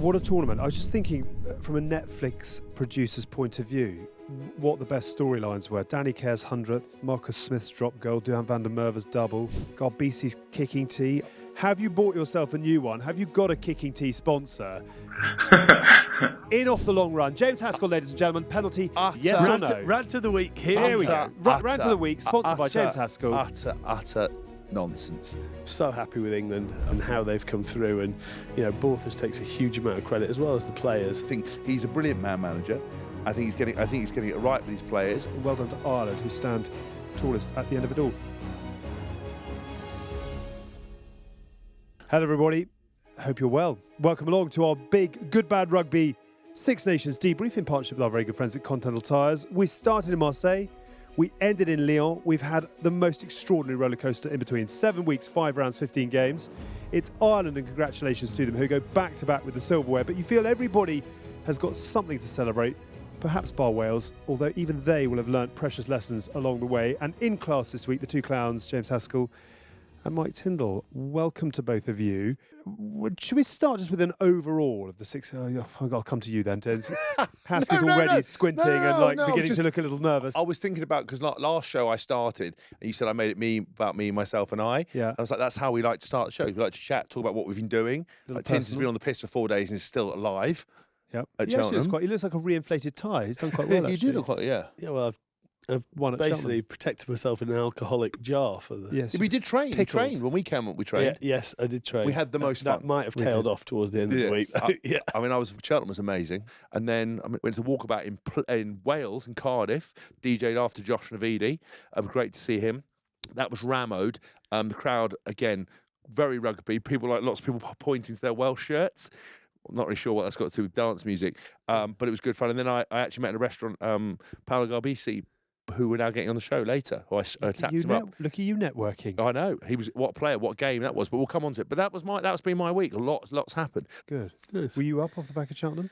What a tournament. I was just thinking from a Netflix producer's point of view, what the best storylines were. Danny Kerr's 100th, Marcus Smith's drop goal, Duhan van der Merwe's double, Garbisi's kicking tee. Have you bought yourself a new one? Have you got a kicking tee sponsor? In off the long run. James Haskell, ladies and gentlemen, penalty, yes or no? Rant of the week. Here we go. Rant of the week, sponsored by James Haskell. Utter nonsense. So happy with England and how they've come through, and Borthos takes a huge amount of credit as well as the players. I think he's a brilliant man manager. I think he's getting it right with his players. Well done to Ireland, who stand tallest at the end of it all. Hello everybody, hope you're well. Welcome along to our big Good Bad Rugby Six Nations debrief in partnership with our very good friends at Continental Tires. We started in Marseille, we ended in Lyon. We've had the most extraordinary rollercoaster in between. 7 weeks, 5 rounds, 15 games. It's Ireland, and congratulations to them, who go back to back with the silverware. But you feel everybody has got something to celebrate, perhaps bar Wales, although even they will have learnt precious lessons along the way. And in class this week, the two clowns, James Haskell and Mike Tyndall. Welcome to both of you. Should we start just with an overall of the six? I'll come to you then, Tins. Haskell's already squinting and beginning to look a little nervous. I was thinking about, because last show I started, and you said I made it about me, myself and I. Yeah. And I was like, that's how we like to start the show. We like to chat, talk about what we've been doing. Like, Tins has been on the piss for 4 days and is still alive. Yep. At Cheltenham. He looks like a reinflated tyre. He's done quite well, You do look quite, Yeah, well, I've won at basically Cheltenham. Protected myself in an alcoholic jar for the. Yes. We did train. We trained when we came up. We trained. Yeah, yes, I did train. We had the most fun. That might have tailed off towards the end of the week. Yeah. I mean, Cheltenham was amazing, and then I went to the walkabout in Wales, in Cardiff. DJ'd after Josh Navidi. Great to see him. That was rammed. The crowd again, very rugby. Lots of people pointing to their Welsh shirts. I'm not really sure what that's got to do with dance music, but it was good fun. And then I actually met in a restaurant Paolo Garbisi, who we're now getting on the show later. I tapped him up. Look at you networking. I know. He was, what player, what game that was, but we'll come on to it. But that's been my week. Lots happened. Good. Yes. Were you up off the back of Cheltenham?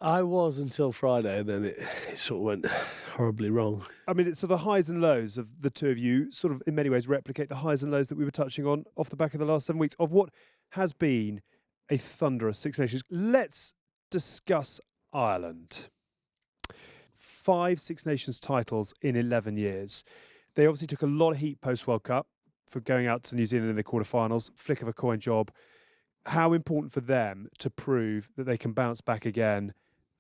I was until Friday, and then it sort of went horribly wrong. I mean, it's sort of the highs and lows of the two of you sort of in many ways replicate the highs and lows that we were touching on off the back of the last 7 weeks of what has been a thunderous Six Nations. Let's discuss Ireland. 5 Six Nations titles in 11 years. They obviously took a lot of heat post-World Cup for going out to New Zealand in the quarterfinals. Flick of a coin job. How important for them to prove that they can bounce back again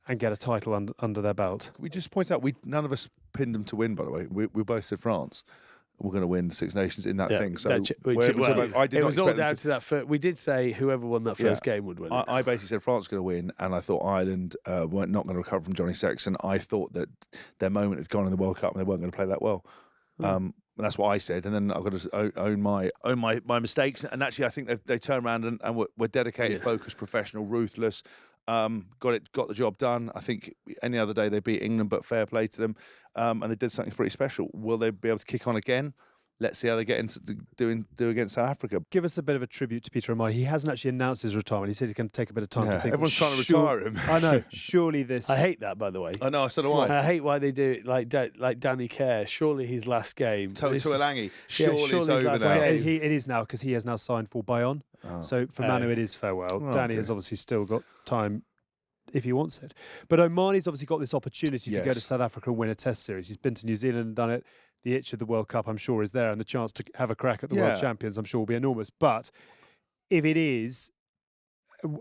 and get a title under their belt? Can we just point out, none of us pinned them to win, by the way. We both said France. We're going to win Six Nations in that thing. So I did it was not all down to that first. We did say whoever won that first game would win. I basically said France was going to win, and I thought Ireland weren't not going to recover from Johnny Sexton. I thought that their moment had gone in the World Cup and they weren't going to play that well. That's what I said, and then I've got to own my mistakes. And actually, I think they turned around and were dedicated, focused, professional, ruthless. Got the job done. I think any other day they beat England, but fair play to them. And they did something pretty special. Will they be able to kick on again? Let's see how they get into do against South Africa. Give us a bit of a tribute to Peter O'Mahony. He hasn't actually announced his retirement. He said he's going to take a bit of time to think. Everyone's trying to retire him. I know. Surely this. I hate that, by the way. I know. So do I. I hate why they do it like Danny Kerr. Surely his last game. Tuilangi. Surely it's over now. Well, it is now, because he has now signed for Bayonne. So for Manu, it is farewell. Danny has obviously still got time if he wants it. But O'Mahony's obviously got this opportunity to go to South Africa and win a Test series. He's been to New Zealand and done it. The itch of the World Cup, I'm sure, is there, and the chance to have a crack at the World Champions, I'm sure, will be enormous. But if it is,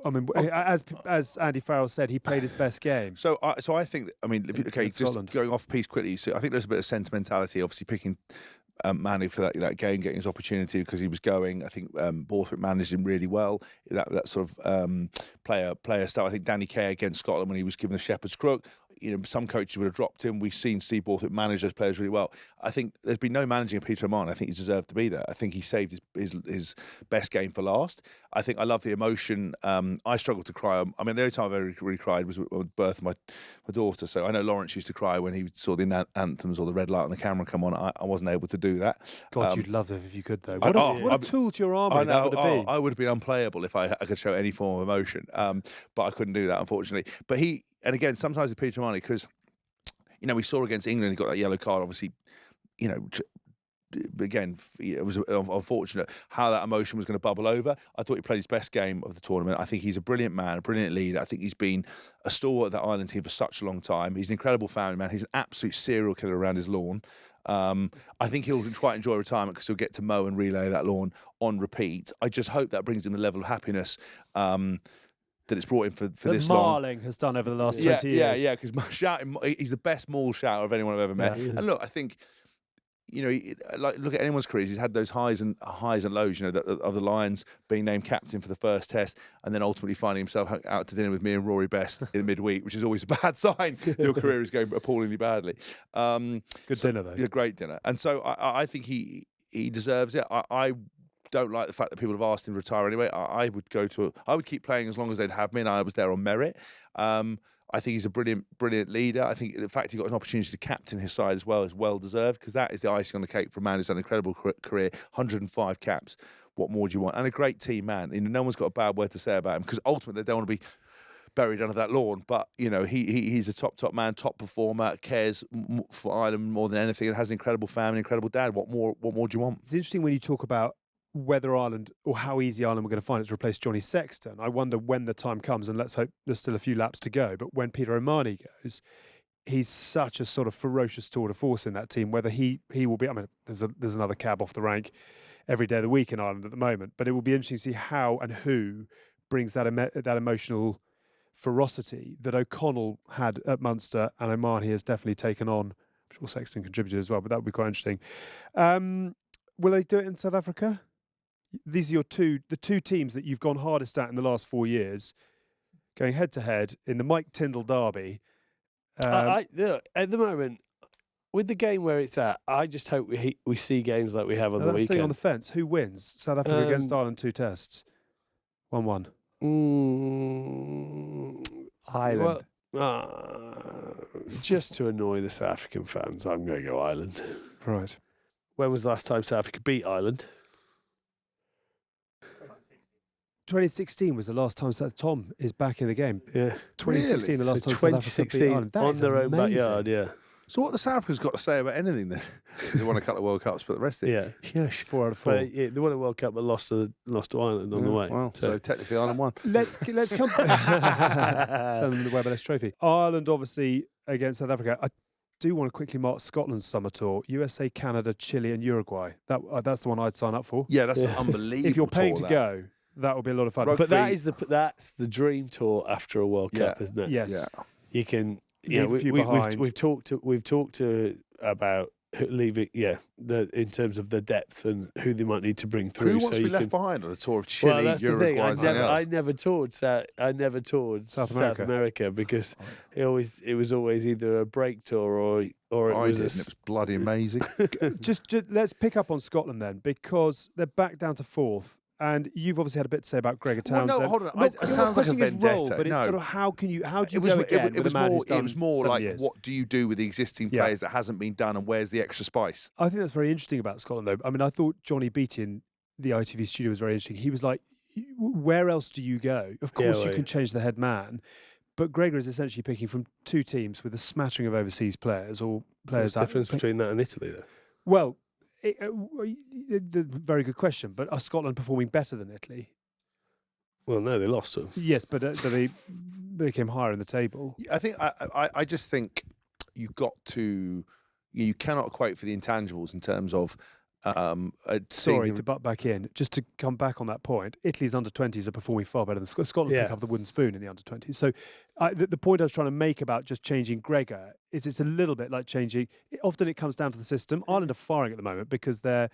I mean, as Andy Farrell said, he played his best game. So I think, I mean, just Scotland. Going off piece quickly. So I think there's a bit of sentimentality, obviously picking Manu for that game, getting his opportunity because he was going. I think Borthwick managed him really well. That sort of player style. I think Danny Kerr against Scotland when he was given the shepherd's crook. Some coaches would have dropped him. We've seen Steve Borthwick manage those players really well. I think there's been no managing of Peter O'Mahony. I think he deserved to be there. I think he saved his best game for last. I think I love the emotion. I struggled to cry. I mean, the only time I've ever really cried was with the birth of my daughter. So I know Lawrence used to cry when he saw the anthems or the red light on the camera come on. I wasn't able to do that. God, you'd love it if you could, though. What a tool to your armour that would have been. I would have been unplayable if I could show any form of emotion. But I couldn't do that, unfortunately. But and again, sometimes with Peter O'Mahony, because we saw against England, he got that yellow card. Obviously, again, it was unfortunate how that emotion was going to bubble over. I thought he played his best game of the tournament. I think he's a brilliant man, a brilliant leader. I think he's been a stalwart of that Ireland team for such a long time. He's an incredible family man. He's an absolute serial killer around his lawn. I think he'll quite enjoy retirement because he'll get to mow and relay that lawn on repeat. I just hope that brings him the level of happiness that it's brought him for this long. Marling has done over the last 20 years. Yeah, because he's the best maul shouter of anyone I've ever met. Yeah. And look, I think, look at anyone's careers. He's had those highs and lows. Of the Lions being named captain for the first test, and then ultimately finding himself out to dinner with me and Rory Best in midweek, which is always a bad sign. Your career is going appallingly badly. Good dinner though. Yeah, great dinner. And so I think he deserves it. I don't like the fact that people have asked him to retire anyway. I would keep playing as long as they'd have me, and I was there on merit. I think he's a brilliant leader. I think the fact he got an opportunity to captain his side as well is well deserved, because that is the icing on the cake for a man who's had an incredible career, 105 caps. What more do you want? And a great team man. No one's got a bad word to say about him, because ultimately they don't want to be buried under that lawn. But he's a top man, top performer, cares for Ireland more than anything, and has an incredible family, incredible dad. What more do you want? It's interesting when you talk about whether Ireland, or how easy Ireland were going to find it to replace Johnny Sexton. I wonder when the time comes, and let's hope there's still a few laps to go, but when Peter O'Mahony goes, he's such a sort of ferocious tour de force in that team, whether he will be, I mean, there's another cab off the rank every day of the week in Ireland at the moment, but it will be interesting to see how and who brings that emotional ferocity that O'Connell had at Munster, and O'Mahony has definitely taken on. I'm sure Sexton contributed as well, but that would be quite interesting. Will they do it in South Africa? These are the two teams that you've gone hardest at in the last 4 years, going head to head in the Mike Tyndall derby. At the moment, with the game where it's at, I just hope we see games like we have on the weekend. Sitting on the fence. Who wins? South Africa against Ireland, 2 tests. 1-1. Ireland. Just to annoy the South African fans, I'm going to go Ireland. Right. When was the last time South Africa beat Ireland? 2016 was the last time Tom is back in the game. Yeah. 2016, the last time South Africa beat Ireland. That on is their own amazing. backyard, yeah. So what the South Africa's got to say about anything then? They won a couple of World Cups, but the rest of it, yeah, 4 out of 4. But, yeah, they won a World Cup, but lost to Ireland on the way. Well, so technically Ireland won. Let's come. Send them the Weber Less Trophy. Ireland, obviously, against South Africa. I do want to quickly mark Scotland's summer tour: USA, Canada, Chile, and Uruguay. That's the one I'd sign up for. Yeah, that's unbelievable. If you're paying tour, to go, that would be a lot of fun. Rugby. But that's the dream tour after a World Cup, isn't it? Yes. Yeah. You can. Leave a few behind. We've talked about leaving. Yeah, in terms of the depth and who they might need to bring through. Who wants to be left behind on a tour of Chile, well, that's Uruguay, the thing. and I never toured South America because it was always either a break tour or it was bloody amazing. just let's pick up on Scotland then, because they're back down to 4th. And you've obviously had a bit to say about Gregor Townsend. Well, no, hold on. It sounds like a vendetta. Role, but it's sort of how do you go again it with a man who's done It was more like, years? what do you do with the existing players that hasn't been done, and where's the extra spice? I think that's very interesting about Scotland, though. I mean, I thought Johnny Beattie in the ITV studio was very interesting. He was like, where else do you go? Of course, you can change the head man. But Gregor is essentially picking from 2 teams with a smattering of overseas players or players. What's the difference between that and Italy, though? Well, very good question. But are Scotland performing better than Italy? Well, no, they lost them. Yes, but they became higher in the table. I think I just think you've got to. You cannot equate for the intangibles in terms of. Sorry to butt back in. Just to come back on that point, Italy's under-20s are performing far better than Scotland. Pick up the wooden spoon in the under-20s. So the point I was trying to make about just changing Gregor is it's a little bit like changing. Often it comes down to the system. Ireland are firing at the moment because their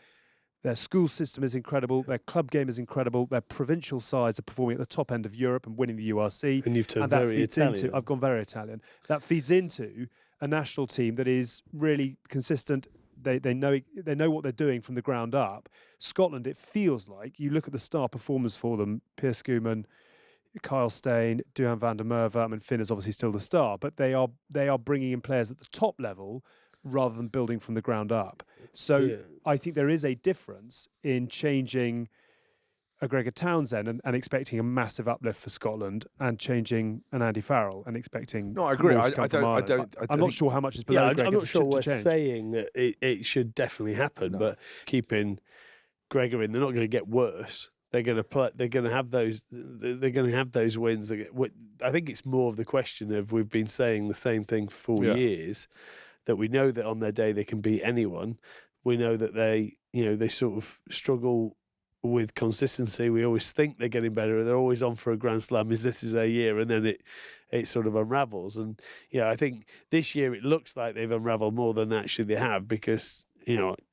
school system is incredible. Their club game is incredible. Their provincial sides are performing at the top end of Europe and winning the URC. And you've turned very Italian. I've gone very Italian. That feeds into a national team that is really consistent. They know what they're doing from the ground up. Scotland, it feels like, you look at the star performers for them, Piers Schoeman, Kyle Steyn, Duhan van der Merwe. I mean, Finn is obviously still the star, but they are bringing in players at the top level rather than building from the ground up. So I think there is a difference in changing a Gregor Townsend and expecting a massive uplift for Scotland, and changing an Andy Farrell and expecting. No, I agree. more to come from Ireland. I'm not sure how much is below Gregor. I'm not sure we're change. saying that it should definitely happen, but keeping Gregor in, they're not going to get worse. They're going to play. They're going to have those. They're going to have those wins. I think it's more of the question of, we've been saying the same thing for 4 years, that we know that on their day they can beat anyone. We know that they sort of struggle with consistency. We always think they're getting better. They're always on for a Grand Slam. This is their year, and then it sort of unravels. And I think this year it looks like they've unravelled more than actually they have, because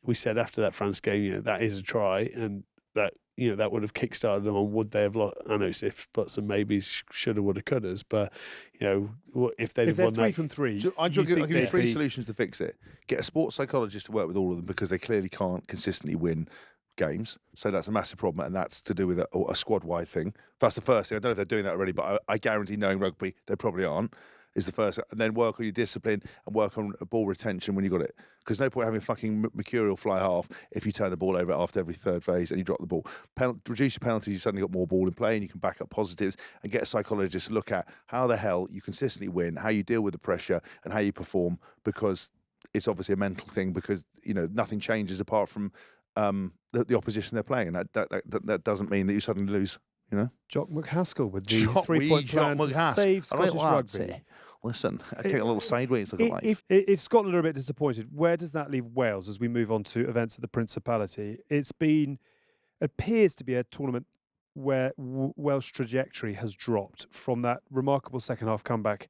we said after that France game, that is a try, and that that would have kickstarted them on. Would they have lost? I know it's if buts and maybes, shoulda, woulda, couldas, but if they'd have won 3 that from 3, I'll give you 3 solutions to fix it. Get a sports psychologist to work with all of them, because they clearly can't consistently win games. So that's a massive problem, and that's to do with a squad-wide thing. That's the first thing. I don't know if they're doing that already, but I guarantee, knowing rugby, they probably aren't. Is the first, and then work on your discipline and work on ball retention when you got it. Because no point having fucking mercurial fly half if you turn the ball over after every third phase and you drop the ball. Reduce your penalties, you've suddenly got more ball in play, and you can back up positives and get a psychologist to look at how the hell you consistently win, how you deal with the pressure, and how you perform. Because it's obviously a mental thing. Because nothing changes apart from the opposition they're playing, and that doesn't mean that you suddenly lose. Jock McHaskell with the 3-point plan to save Scottish rugby. Listen, I take a little sideways look at life. If Scotland are a bit disappointed, where does that leave Wales as we move on to events at the Principality? Appears to be a tournament where Welsh trajectory has dropped from that remarkable second half comeback,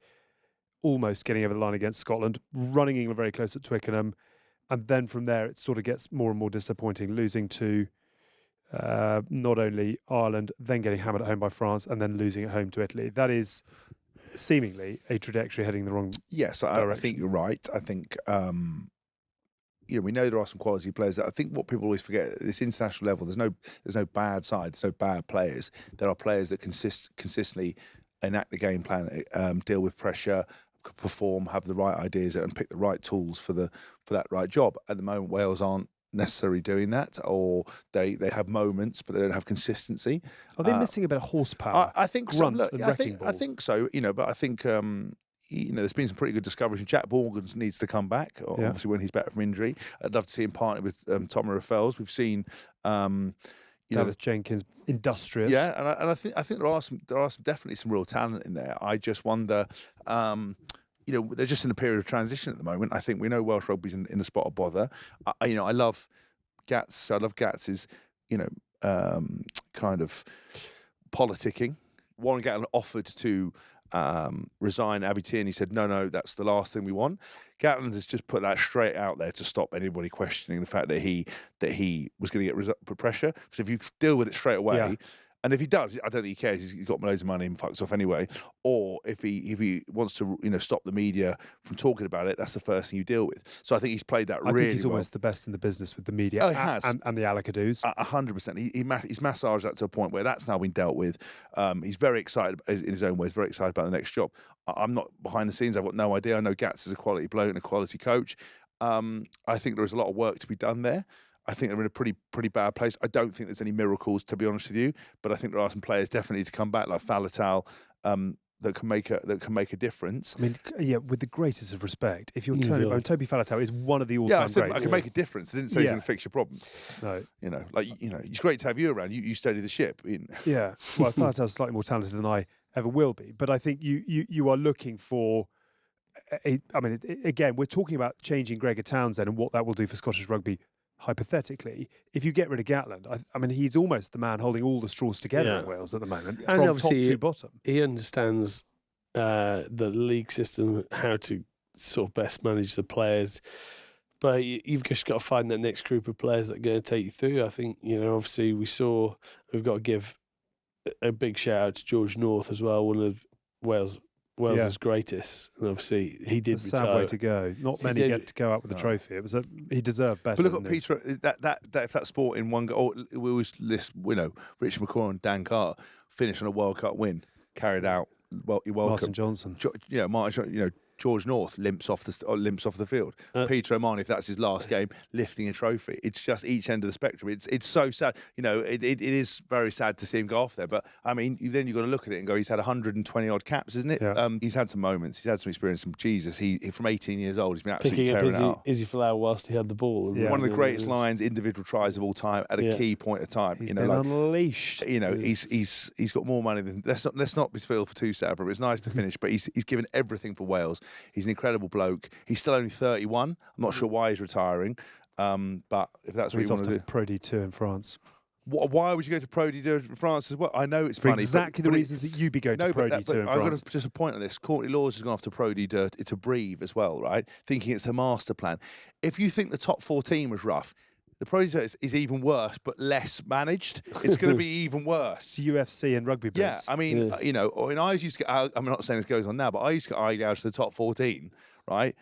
almost getting over the line against Scotland, running England very close at Twickenham, and then from there it sort of gets more and more disappointing, losing to not only Ireland, then getting hammered at home by France, and then losing at home to Italy. That is seemingly a trajectory heading in the wrong direction. I think you're right. I think we know there are some quality players. I think what people always forget, at this international level, there's no bad sides, there's no bad players. There are players that consistently enact the game plan, deal with pressure, perform, have the right ideas, and pick the right tools for that right job. At the moment, Wales aren't necessarily doing that, or they have moments but they don't have consistency. Are they missing a bit of horsepower? I think so. Grunt Look, and I wrecking ball? think so, but I think there's been some pretty good discoveries. Jack Morgans needs to come back, obviously when he's back from injury. I'd love to see him partner with Tom Raffels. We've seen David Jenkins, industrious. Yeah, and I think there are definitely some real talent in there. I just wonder, they're just in a period of transition at the moment. I think we know Welsh rugby's in the spot of bother. I love Gats. I love Gats's, kind of politicking. Warren Gatland offered to resign Abbey Tierney. Said no, that's the last thing we want. Gatland has just put that straight out there to stop anybody questioning the fact that he was going to get pressure. Because if you deal with it straight away. And if he does, I don't think he cares. He's got loads of money and fucks off anyway. Or if he wants to, stop the media from talking about it, that's the first thing you deal with. So I think he's played that really well. I think he's almost the best in the business with the media. Oh, he has. And the Alakadoos. 100%. He's massaged that to a point where that's now been dealt with. He's very excited in his own ways, very excited about the next job. I'm not behind the scenes. I've got no idea. I know Gats is a quality bloke and a quality coach. I think there is a lot of work to be done there. I think they're in a pretty bad place. I don't think there's any miracles, to be honest with you. But I think there are some players definitely to come back, like Faletau, that can make a difference. I mean, with the greatest of respect, if you're Toby Faletau is one of the all-time greats. I can make a difference. I didn't say he's going to fix your problems. No, it's great to have you around. You steady the ship. Yeah, well, Faletau's slightly more talented than I ever will be, but I think you are looking for. Again, we're talking about changing Gregor Townsend and what that will do for Scottish rugby. Hypothetically, if you get rid of Gatland, he's almost the man holding all the straws together in Wales at the moment, and from top to bottom. He understands the league system, how to sort of best manage the players. But you've just got to find that next group of players that are going to take you through. I think, obviously we've got to give a big shout out to George North as well, one of Wales' greatest, and obviously he did retire. Sad way to go. Not many get to go out with a trophy. It was he deserved better. But look at Peter. If that sport in one go, we always list Richard McCaw and Dan Carter finish on a World Cup win, carried out. Well, you're welcome. Martin Johnson. Martin. George North limps off the field. Peter O'Mahony, if that's his last game, lifting a trophy. It's just each end of the spectrum. It's so sad. It is very sad to see him go off there. But I mean, then you've got to look at it and go, he's had 120 odd caps, isn't it? Yeah. He's had some moments. He's had some experience. And Jesus, he from 18 years old, he's been absolutely Picking tearing it out. Izzy Folau whilst he had the ball. Yeah. One of the greatest lines, individual tries of all time at a key point of time. He's been unleashed. He's got more money than. Let's not be feel for too sad, but it's nice to finish. But he's given everything for Wales. He's an incredible bloke. He's still only 31. I'm not sure why he's retiring. But if that's what he's you off want to to do. Pro D2 in France. Why would you go to Pro D2 in France as well? I know it's For funny. exactly the reasons that you'd be going to Pro D2 in France. I've got just a point on this. Courtney Laws has gone off to Pro D2 to Debrief as well, right? Thinking it's a master plan. If you think the top 14 was rough, the Pro D2 is even worse, but less managed. It's going to be even worse. It's UFC and rugby Yeah, blitz. I mean, I used to get. I'm not saying this goes on now, but I used to get eyed out to the top 14, right?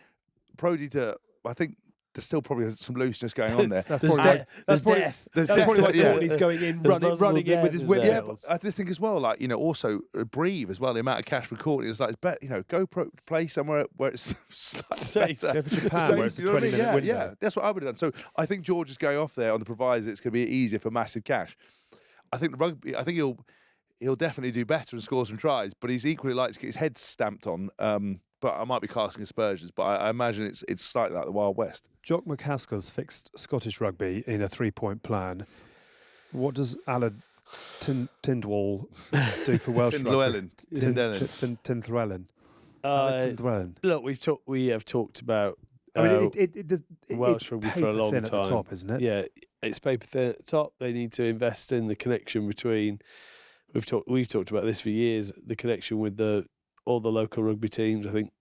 Pro D2, I think. There's still probably some looseness going on there. That's probably why Courtney's going in, running in with his windmills. Yeah, but I just think as well, also Breathe as well. The amount of cash for Courtney is it's better. Go play somewhere where it's safe. Go for Japan, where it's a 20-minute window. Yeah, that's what I would have done. So I think George is going off there on the proviso it's going to be easier for massive cash. I think Rugby. I think he'll definitely do better and score some tries, but he's equally likely to get his head stamped on. But I might be casting aspersions, but I imagine it's slightly like the Wild West. Jock McCaskill's fixed Scottish rugby in a 3-point plan. What does Alan Tindwall do for Welsh rugby? Tindwellen. Look, we have talked about. I mean, Welsh it's rugby paper for a long thin time. at the top, isn't it? Yeah, it's paper thin at the top. They need to invest in the connection between. We've talked about this for years. The connection with all the local rugby teams. I think,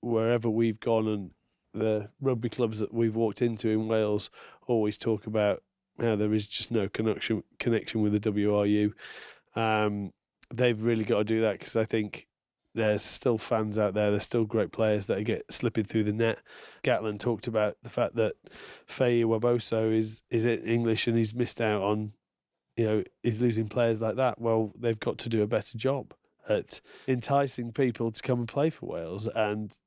wherever we've gone and the rugby clubs that we've walked into in Wales always talk about how there is just no connection with the WRU. They've really got to do that because I think there's still fans out there. There's still great players that get slipping through the net. Gatlin talked about the fact that Faye Waboso is English and he's missed out on, he's losing players like that. Well, they've got to do a better job at enticing people to come and play for Wales. And,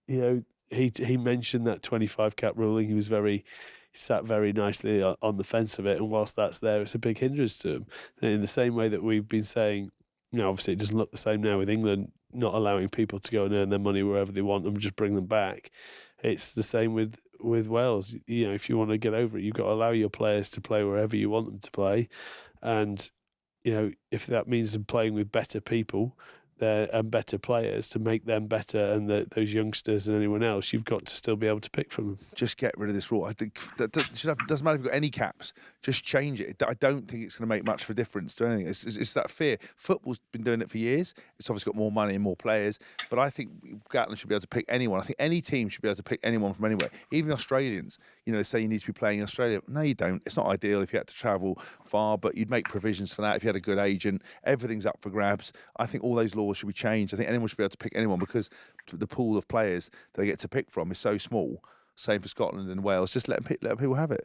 he mentioned that 25 cap ruling. He sat very nicely on the fence of it. And whilst that's there, it's a big hindrance to him. And in the same way that we've been saying, obviously it doesn't look the same now with England not allowing people to go and earn their money wherever they want and just bring them back. It's the same with Wales. If you want to get over it, you've got to allow your players to play wherever you want them to play. And, if that means them playing with better people and better players to make them better and those youngsters and anyone else, you've got to still be able to pick from them. Just get rid of this rule. I think that doesn't matter if you've got any caps. Just change it. I don't think it's going to make much of a difference to anything. It's that fear. Football's been doing it for years. It's obviously got more money and more players. But I think Gatlin should be able to pick anyone. I think any team should be able to pick anyone from anywhere. Even the Australians. They say you need to be playing in Australia. No, you don't. It's not ideal if you had to travel far, but you'd make provisions for that if you had a good agent. Everything's up for grabs. I think all those laws should be changed. I think anyone should be able to pick anyone because the pool of players they get to pick from is so small. Same for Scotland and Wales. Just let people have it.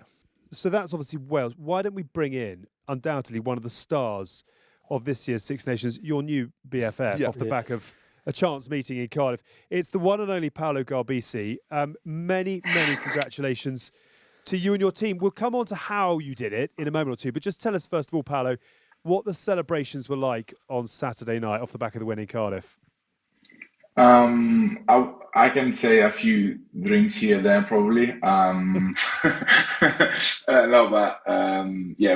So that's obviously Wales. Why don't we bring in, undoubtedly, one of the stars of this year's Six Nations, your new BFF, off the back of a chance meeting in Cardiff. It's the one and only Paolo Garbisi. Many congratulations to you and your team. We'll come on to how you did it in a moment or two, but just tell us, first of all, Paolo, what the celebrations were like on Saturday night off the back of the win in Cardiff. I can say a few drinks here then probably.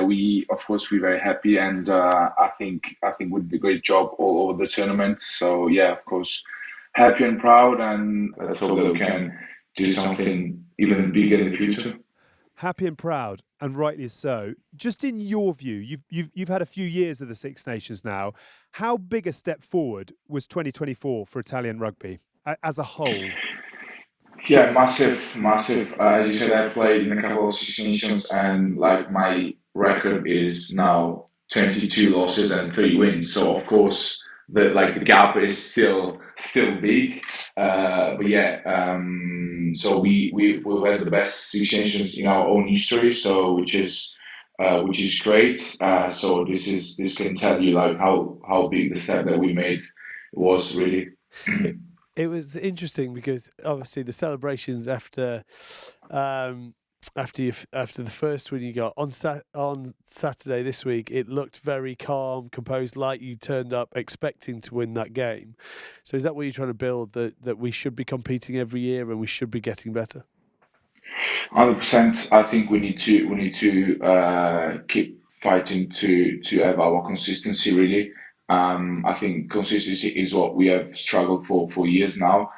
We of course we're very happy, and I think we did a great job all over the tournament. So yeah, of course, happy and proud, and let's hope that we can do something even bigger in the future. Happy and proud, and rightly so. Just in your view, you've had a few years of the Six Nations now. How big a step forward was 2024 for Italian rugby as a whole? Yeah, massive. As you said, I played in a couple of Six Nations, and my record is now 22 losses and 3 wins. So of course, the gap is still big. So we've had the best Six Nations in our own history. So which is great. So this can tell you how big the step that we made was really. It was interesting because obviously the celebrations after after the first win you got on Saturday this week, it looked very calm, composed, like you turned up expecting to win that game. So is that what you're trying to build, that we should be competing every year and we should be getting better? 100%. I think we need to keep fighting to have our consistency really. I think consistency is what we have struggled for years now.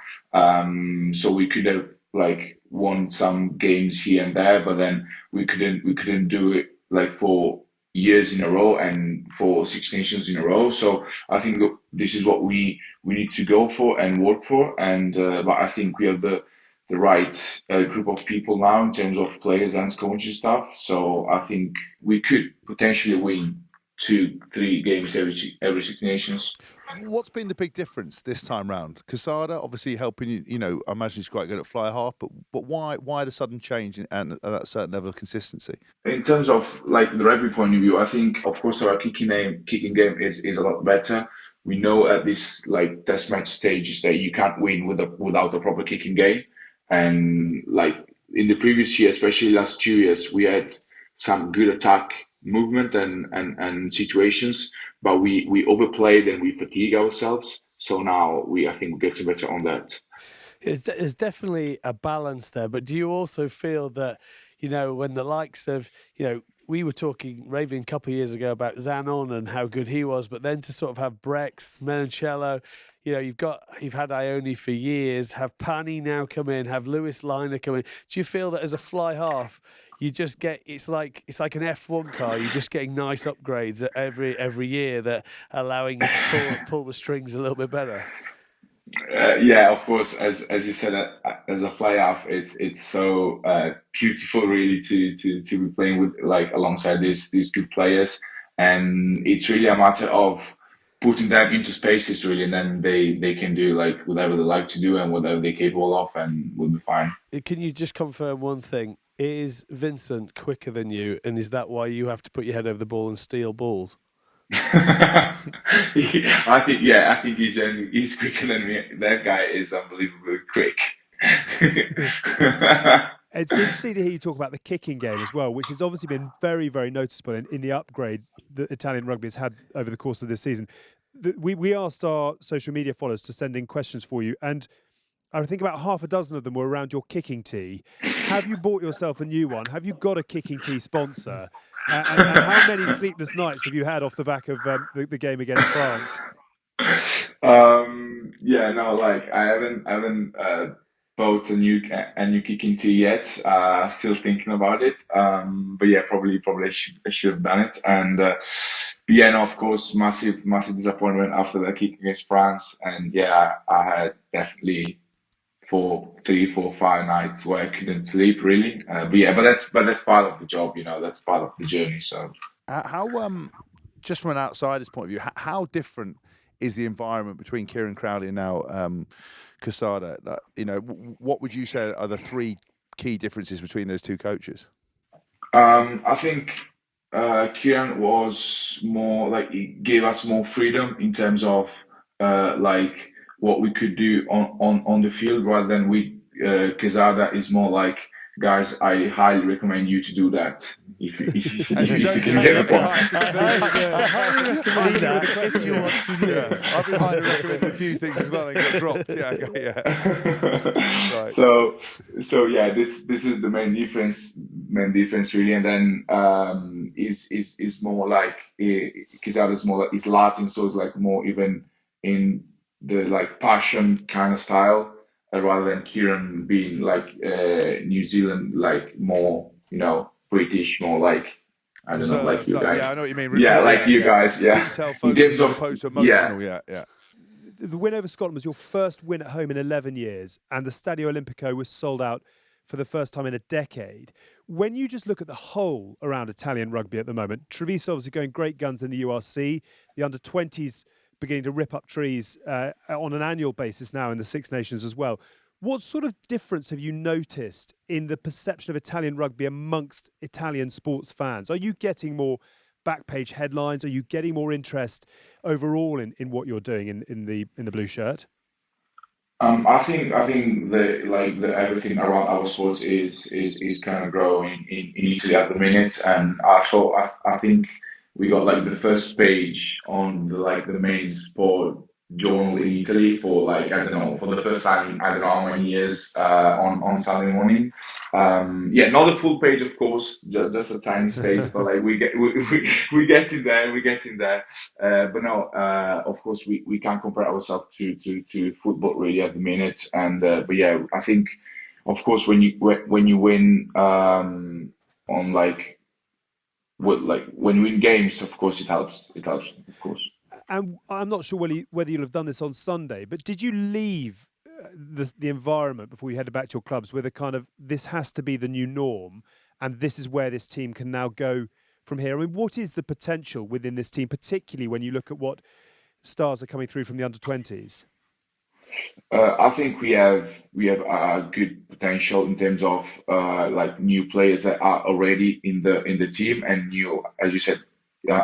So we could have like won some games here and there, but then we couldn't do it like for years in a row and for Six Nations in a row. So I think this is what we need to go for and work for. And but I think we have the right group of people now in terms of players and coaching staff. So I think we could potentially win 2, 3 games every Six Nations. What's been the big difference this time round? Quesada obviously helping you. You know, I imagine he's quite good at fly half, but why the sudden change and at that certain level of consistency? In terms of like the rugby point of view, I think of course our kicking game is a lot better. We know at this like test match stages that you can't win without a proper kicking game. And like in the previous year, especially last 2 years, we had some good attack movement and situations, but we overplayed and we fatigue ourselves. So now I think we're getting better on that. There's definitely a balance there, but do you also feel that, you know, when the likes of, you know, we were raving a couple of years ago about Zanon and how good he was, but then to sort of have Brex, Menoncello, you know, you've had Ione for years, have Pani now come in, have Lewis Liner come in. Do you feel that as a fly half, you just get it's like an F1 car, you're just getting nice upgrades every year that allowing you to pull the strings a little bit better? Yeah, of course. As you said, as a playoff, it's so beautiful, really, to be playing with like alongside these good players, and it's really a matter of putting them into spaces, really, and then they can do like whatever they like to do and whatever they're capable of, and we'll be fine. Can you just confirm one thing? Is Vincent quicker than you, and is that why you have to put your head over the ball and steal balls? I think he's quicker than me. That guy is unbelievably quick. It's interesting to hear you talk about the kicking game as well, which has obviously been very, very noticeable in the upgrade that Italian rugby has had over the course of this season. We asked our social media followers to send in questions for you, and I think about half a dozen of them were around your kicking tee. Have you bought yourself a new one? Have you got a kicking tee sponsor? And how many sleepless nights have you had off the back of the game against France? Yeah, no, like I haven't bought a new kicking tee yet. Still thinking about it. But yeah, probably I should have done it. And yeah, no, of course, massive disappointment after that kick against France. And yeah, I had definitely 3, 4, 5 nights where I couldn't sleep really. But yeah, but that's part of the job, you know. That's part of the journey. So How just from an outsider's point of view, how different is the environment between Kieran Crowley and now Quesada? Like, you know, what would you say are the 3 key differences between those 2 coaches? I think Kieran was more like he gave us more freedom in terms of like what we could do on the field, rather than Quesada is more like, guys, I highly recommend you to do that. If you get the point. I highly recommend that if you want to do it. I've been highly recommending a few things as well and got dropped. Yeah, okay, yeah. Right. So yeah, this is the main difference really, and then is more like Quesada is more like it's Latin, so it's like more even in the like passion kind of style, rather than Kieran being like New Zealand, like more, you know, British, more like I don't know, like you guys. Yeah, I know what you mean. Yeah, like you guys. Yeah. Detail In focus terms as of opposed to emotional. Yeah. The win over Scotland was your first win at home in 11 years, and the Stadio Olimpico was sold out for the first time in a decade. When you just look at the whole around Italian rugby at the moment, Treviso obviously going great guns in the URC, the under-20s beginning to rip up trees on an annual basis now in the Six Nations as well. What sort of difference have you noticed in the perception of Italian rugby amongst Italian sports fans? Are you getting more back page headlines? Are you getting more interest overall in what you're doing in the blue shirt? I think the everything around our sport is kind of growing in Italy at the minute, and I think we got like the first page on the main sport journal in Italy for like I don't know for the first time in I don't know how many years on Sunday morning. Yeah, not a full page, of course, just a tiny space, but like we get in there, we get in there. But no, of course, we can't compare ourselves to football really at the minute. And but yeah, I think, of course, when you win on when you win games, of course, it helps. It helps, of course. And I'm not sure whether you'll have done this on Sunday, but did you leave the environment before you headed back to your clubs with a kind of this has to be the new norm, and this is where this team can now go from here? I mean, what is the potential within this team, particularly when you look at what stars are coming through from the under-20s? I think we have a good potential in terms of like new players that are already in the team and new, as you said,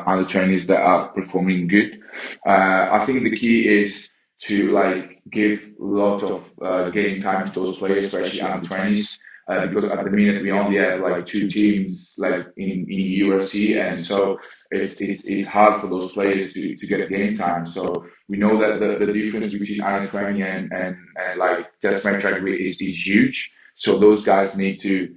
under twenties that are performing good. I think the key is to like give a lot of game time to those players, especially under twenties. Because at the minute we only have like two teams like in UFC, and so it's hard for those players to get game time. So we know that the difference between under 20 and like test match rugby is huge. So those guys need to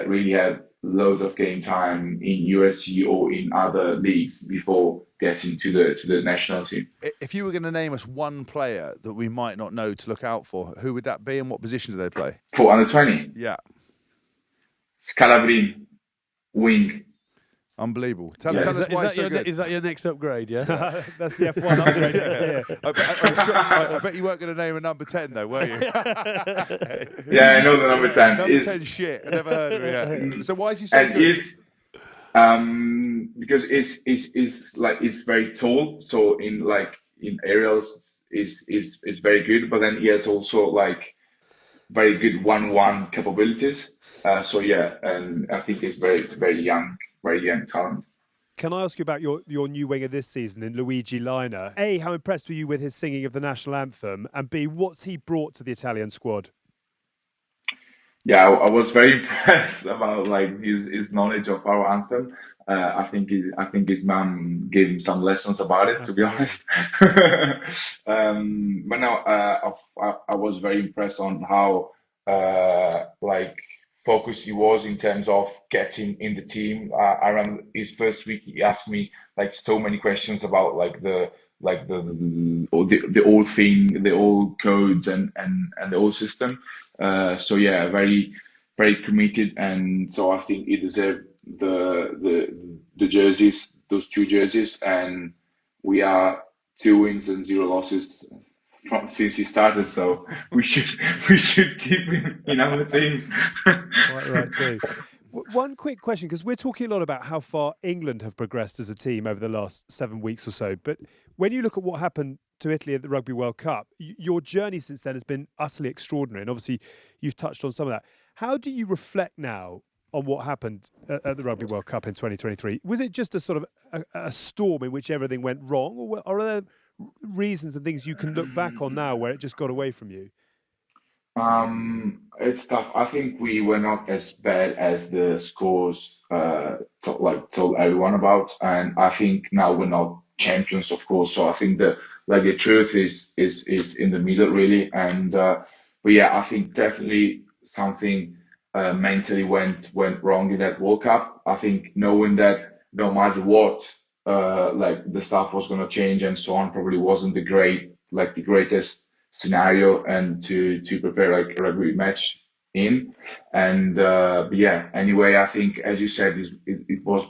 really have loads of game time in USC or in other leagues before getting to the national team. If you were going to name us one player that we might not know to look out for, who would that be and what position do they play? For under 20, Yeah, Scalabrini, wing. unbelievable. Yeah. Tell us why it's so good. Is that your next upgrade? Yeah. That's the F1 upgrade next year. I bet you weren't going to name a number 10 though, were you? Yeah, I know the number 10. Number 10 shit. I never heard of it yet. So why is he so And good? because it's like it's very tall, so in aerials is very good, but then he has also like very good one capabilities. So yeah, and I think he's very young talent. Can I ask you about your new winger this season in Luigi Liner? A, how impressed were you with his singing of the national anthem? And B, what's he brought to the Italian squad? Yeah, I was very impressed about like his knowledge of our anthem. I think his mom gave him some lessons about it, to be honest. But no, I was very impressed on how like focused he was in terms of getting in the team. I remember his first week he asked me like so many questions about the old thing, the old codes and the old system. So yeah, very committed, and so I think he deserved the jerseys, those two jerseys, and we are 2 wins and 0 losses since he started. So we should keep him in our team. Quite right too. One quick question, because we're talking a lot about how far England have progressed as a team over the last 7 weeks or so. But when you look at what happened to Italy at the Rugby World Cup, your journey since then has been utterly extraordinary. And obviously, you've touched on some of that. How do you reflect now on what happened at the Rugby World Cup in 2023? Was it just a sort of a storm in which everything went wrong? Or are there reasons and things you can look back on now where it just got away from you? It's tough. I think we were not as bad as the scores told everyone about, and I think now we're not champions, of course. So I think the truth is in the middle, really. And but yeah, I think definitely something mentally went wrong in that World Cup. I think knowing that no matter what, like the stuff was gonna change and so on, probably wasn't the greatest scenario and to prepare like a rugby match in. And but yeah, anyway, I think as you said, it was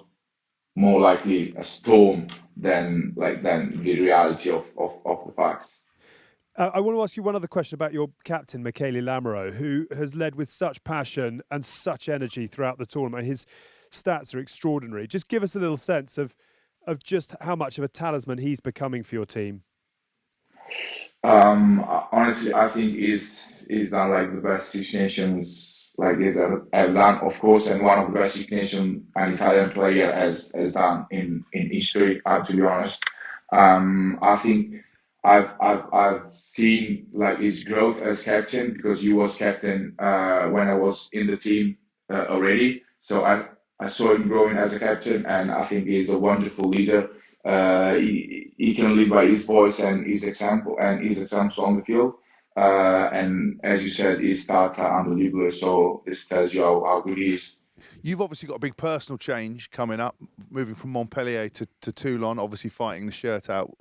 more likely a storm than the reality of the facts. I want to ask you one other question about your captain, Michele Lamero, who has led with such passion and such energy throughout the tournament. His stats are extraordinary. Just give us a little sense of just how much of a talisman he's becoming for your team. Honestly, I think he's done like the best Six Nations like he's ever done, of course, and one of the best Six Nations an Italian player has done in history. To be honest, I think I've seen like his growth as captain, because he was captain when I was in the team already. So I saw him growing as a captain, and I think he's a wonderful leader. He can lead by his voice and his example on the field. And as you said, he started unbelievable. So this tells you how good he is. You've obviously got a big personal change coming up, moving from Montpellier to Toulon, obviously fighting the shirt out,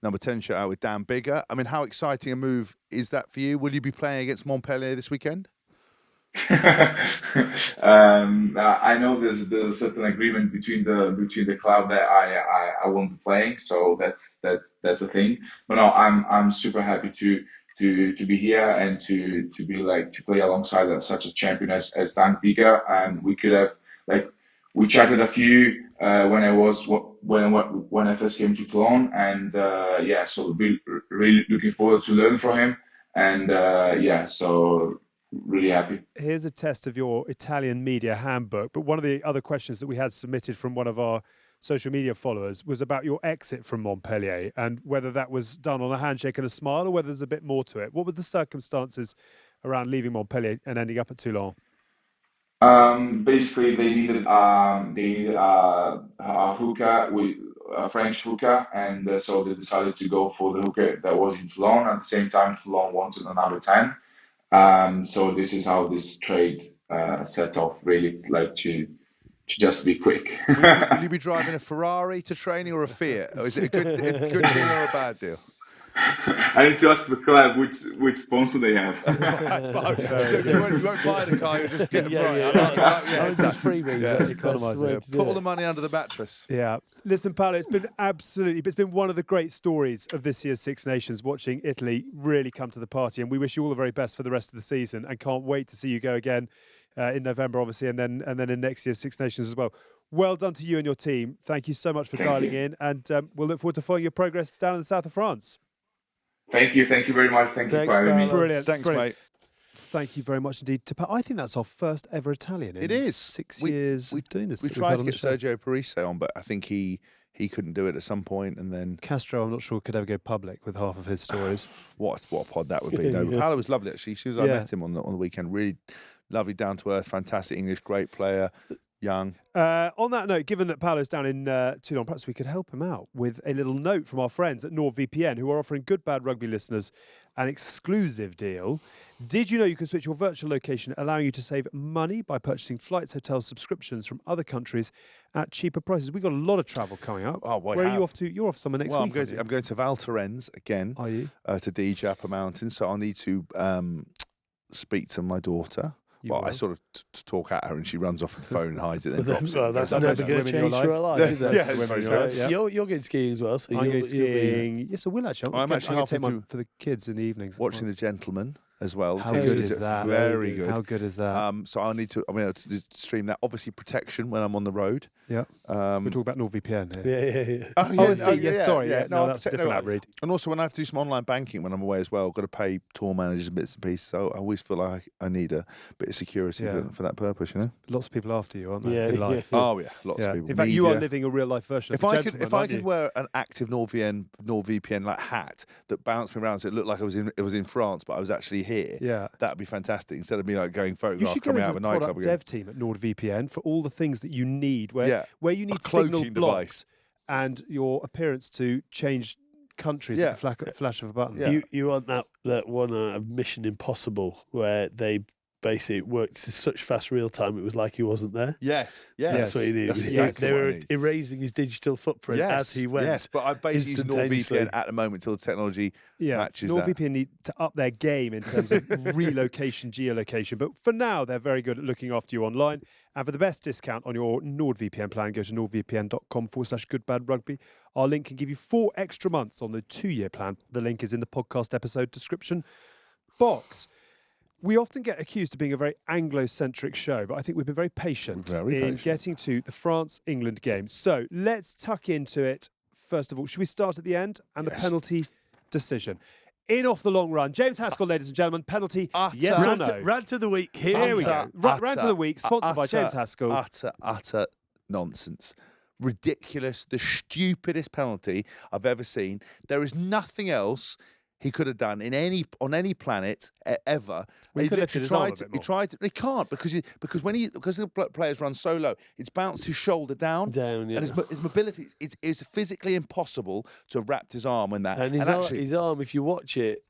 number 10 shirt out with Dan Bigger. I mean, how exciting a move is that for you? Will you be playing against Montpellier this weekend? I know there's a certain agreement between the club that I won't be playing, so that's a thing. But no, I'm super happy to be here and to be like to play alongside such a champion as Dan Bigger, and we could have like we chatted a few when I first came to Toulon, and yeah, so really looking forward to learn from him, and yeah, so really happy. Here's a test of your Italian media handbook. But one of the other questions that we had submitted from one of our social media followers was about your exit from Montpellier and whether that was done on a handshake and a smile or whether there's a bit more to it. What were the circumstances around leaving Montpellier and ending up at Toulon? Basically, they needed a hooker with a French hooker, and so they decided to go for the hooker that was in Toulon. At the same time, Toulon wanted another 10. So this is how this trade set off, really, like to just be quick. Will you be driving a Ferrari to training or a Fiat? Or is it a good deal or a bad deal? I need to ask the club which sponsor they have. You won't buy the car, you'll just get a Just freebies. That's the way to do Put all it. the money under the mattress. Yeah. Listen, Paolo, it's been one of the great stories of this year's Six Nations, watching Italy really come to the party. And we wish you all the very best for the rest of the season and can't wait to see you go again in November, obviously, and then in next year's Six Nations as well. Well done to you and your team. Thank you so much for dialing in, and we'll look forward to following your progress down in the south of France. Thank you very much. Thank you for having me. Brilliant. Thanks, Brilliant. mate. Thank you very much indeed. I think that's our first ever Italian in It is. 6 years of doing this. We that we've tried had to on the get show. Sergio Parise on, but I think he couldn't do it at some point, and then Castro, I'm not sure, could ever go public with half of his stories. what a pod that would be. No, but Paolo was lovely actually. As soon as I Yeah. met him on the weekend, really lovely, down to earth, fantastic English, great player, young. On that note, given that Paolo's down in Toulon, perhaps we could help him out with a little note from our friends at NordVPN, who are offering Good Bad Rugby listeners an exclusive deal. Did you know you can switch your virtual location, allowing you to save money by purchasing flights, hotels, subscriptions from other countries at cheaper prices? We've got a lot of travel coming up. Oh, we Where are you have. off to? You're off somewhere next Well, week. I'm going to Val Thorens again. Are you? To DJ Upper Mountain, so I'll need to speak to my daughter. You Well, I will. sort of talk at her, and she runs off with the phone and hides it, then drops Well, it. that's Some never women going in to your change life. for her life, Yes, is it? yes, women in that's your right. life, yeah. You're going skiing as well, so I'm you'll going be- skiing. Yes, I will actually. I'm actually going to take halfway mine for the kids in the evenings. Watching The Gentleman as well. How The good TV's is that? Very good. How good is that? So I'll need to. I'm able to stream that. Obviously, protection when I'm on the road. Yeah. We're talking about NordVPN here. Yeah. Oh, sorry. Yeah, no, that's a different ad read. And also, when I have to do some online banking when I'm away as well, I've got to pay tour managers and bits and pieces. So I always feel like I need a bit of security Yeah. for that purpose, you know. Lots of people after you, aren't they? Yeah, in yeah. life. Oh yeah, lots Yeah. of people. In fact, you are Media. living a real life version If of I The could, Gentleman, if I aren't could you? wear an active NordVPN like hat that bounced me around, so it looked like it was in France, but I was actually here. Yeah. That'd be fantastic. Instead of me like going You photograph should go coming into out of a the nightclub product again. dev team at NordVPN for all the things that you need, where Yeah. you need cloaking signal device. blocks and your appearance to change countries Yeah. at the flash of a button. Yeah. You want that one of Mission Impossible where they basically worked to such fast real time it was like he wasn't there. Yes, That's what he did. That's He- exactly they what I were need. erasing his digital footprint as he went. Yes, but I basically use instantaneously. NordVPN at the moment until the technology matches that. NordVPN need to up their game in terms of relocation, geolocation. But for now, they're very good at looking after you online. And for the best discount on your NordVPN plan, go to nordvpn.com/goodbadrugby. Our link can give you 4 extra months on the 2-year plan. The link is in the podcast episode description box. We often get accused of being a very Anglo-centric show, but I think we've been very patient Very in patient. getting to the France-England game. So let's tuck into it. First of all, should we start at the end and the Yes. penalty decision? In off the long run, James Haskell, ladies and gentlemen, penalty, Utter- yes or no? Rant of the week. Here Here we go. Utter- Rant of the week, sponsored by James Haskell. Utter nonsense. ridiculous, the stupidest penalty I've ever seen. There is nothing else he could have done on any planet ever. Well, he could have tried to. He can't because the players run so low. It's bounced his shoulder down, yeah. and his mobility. It's physically impossible to have wrapped his arm in that. And his arm, if you watch it,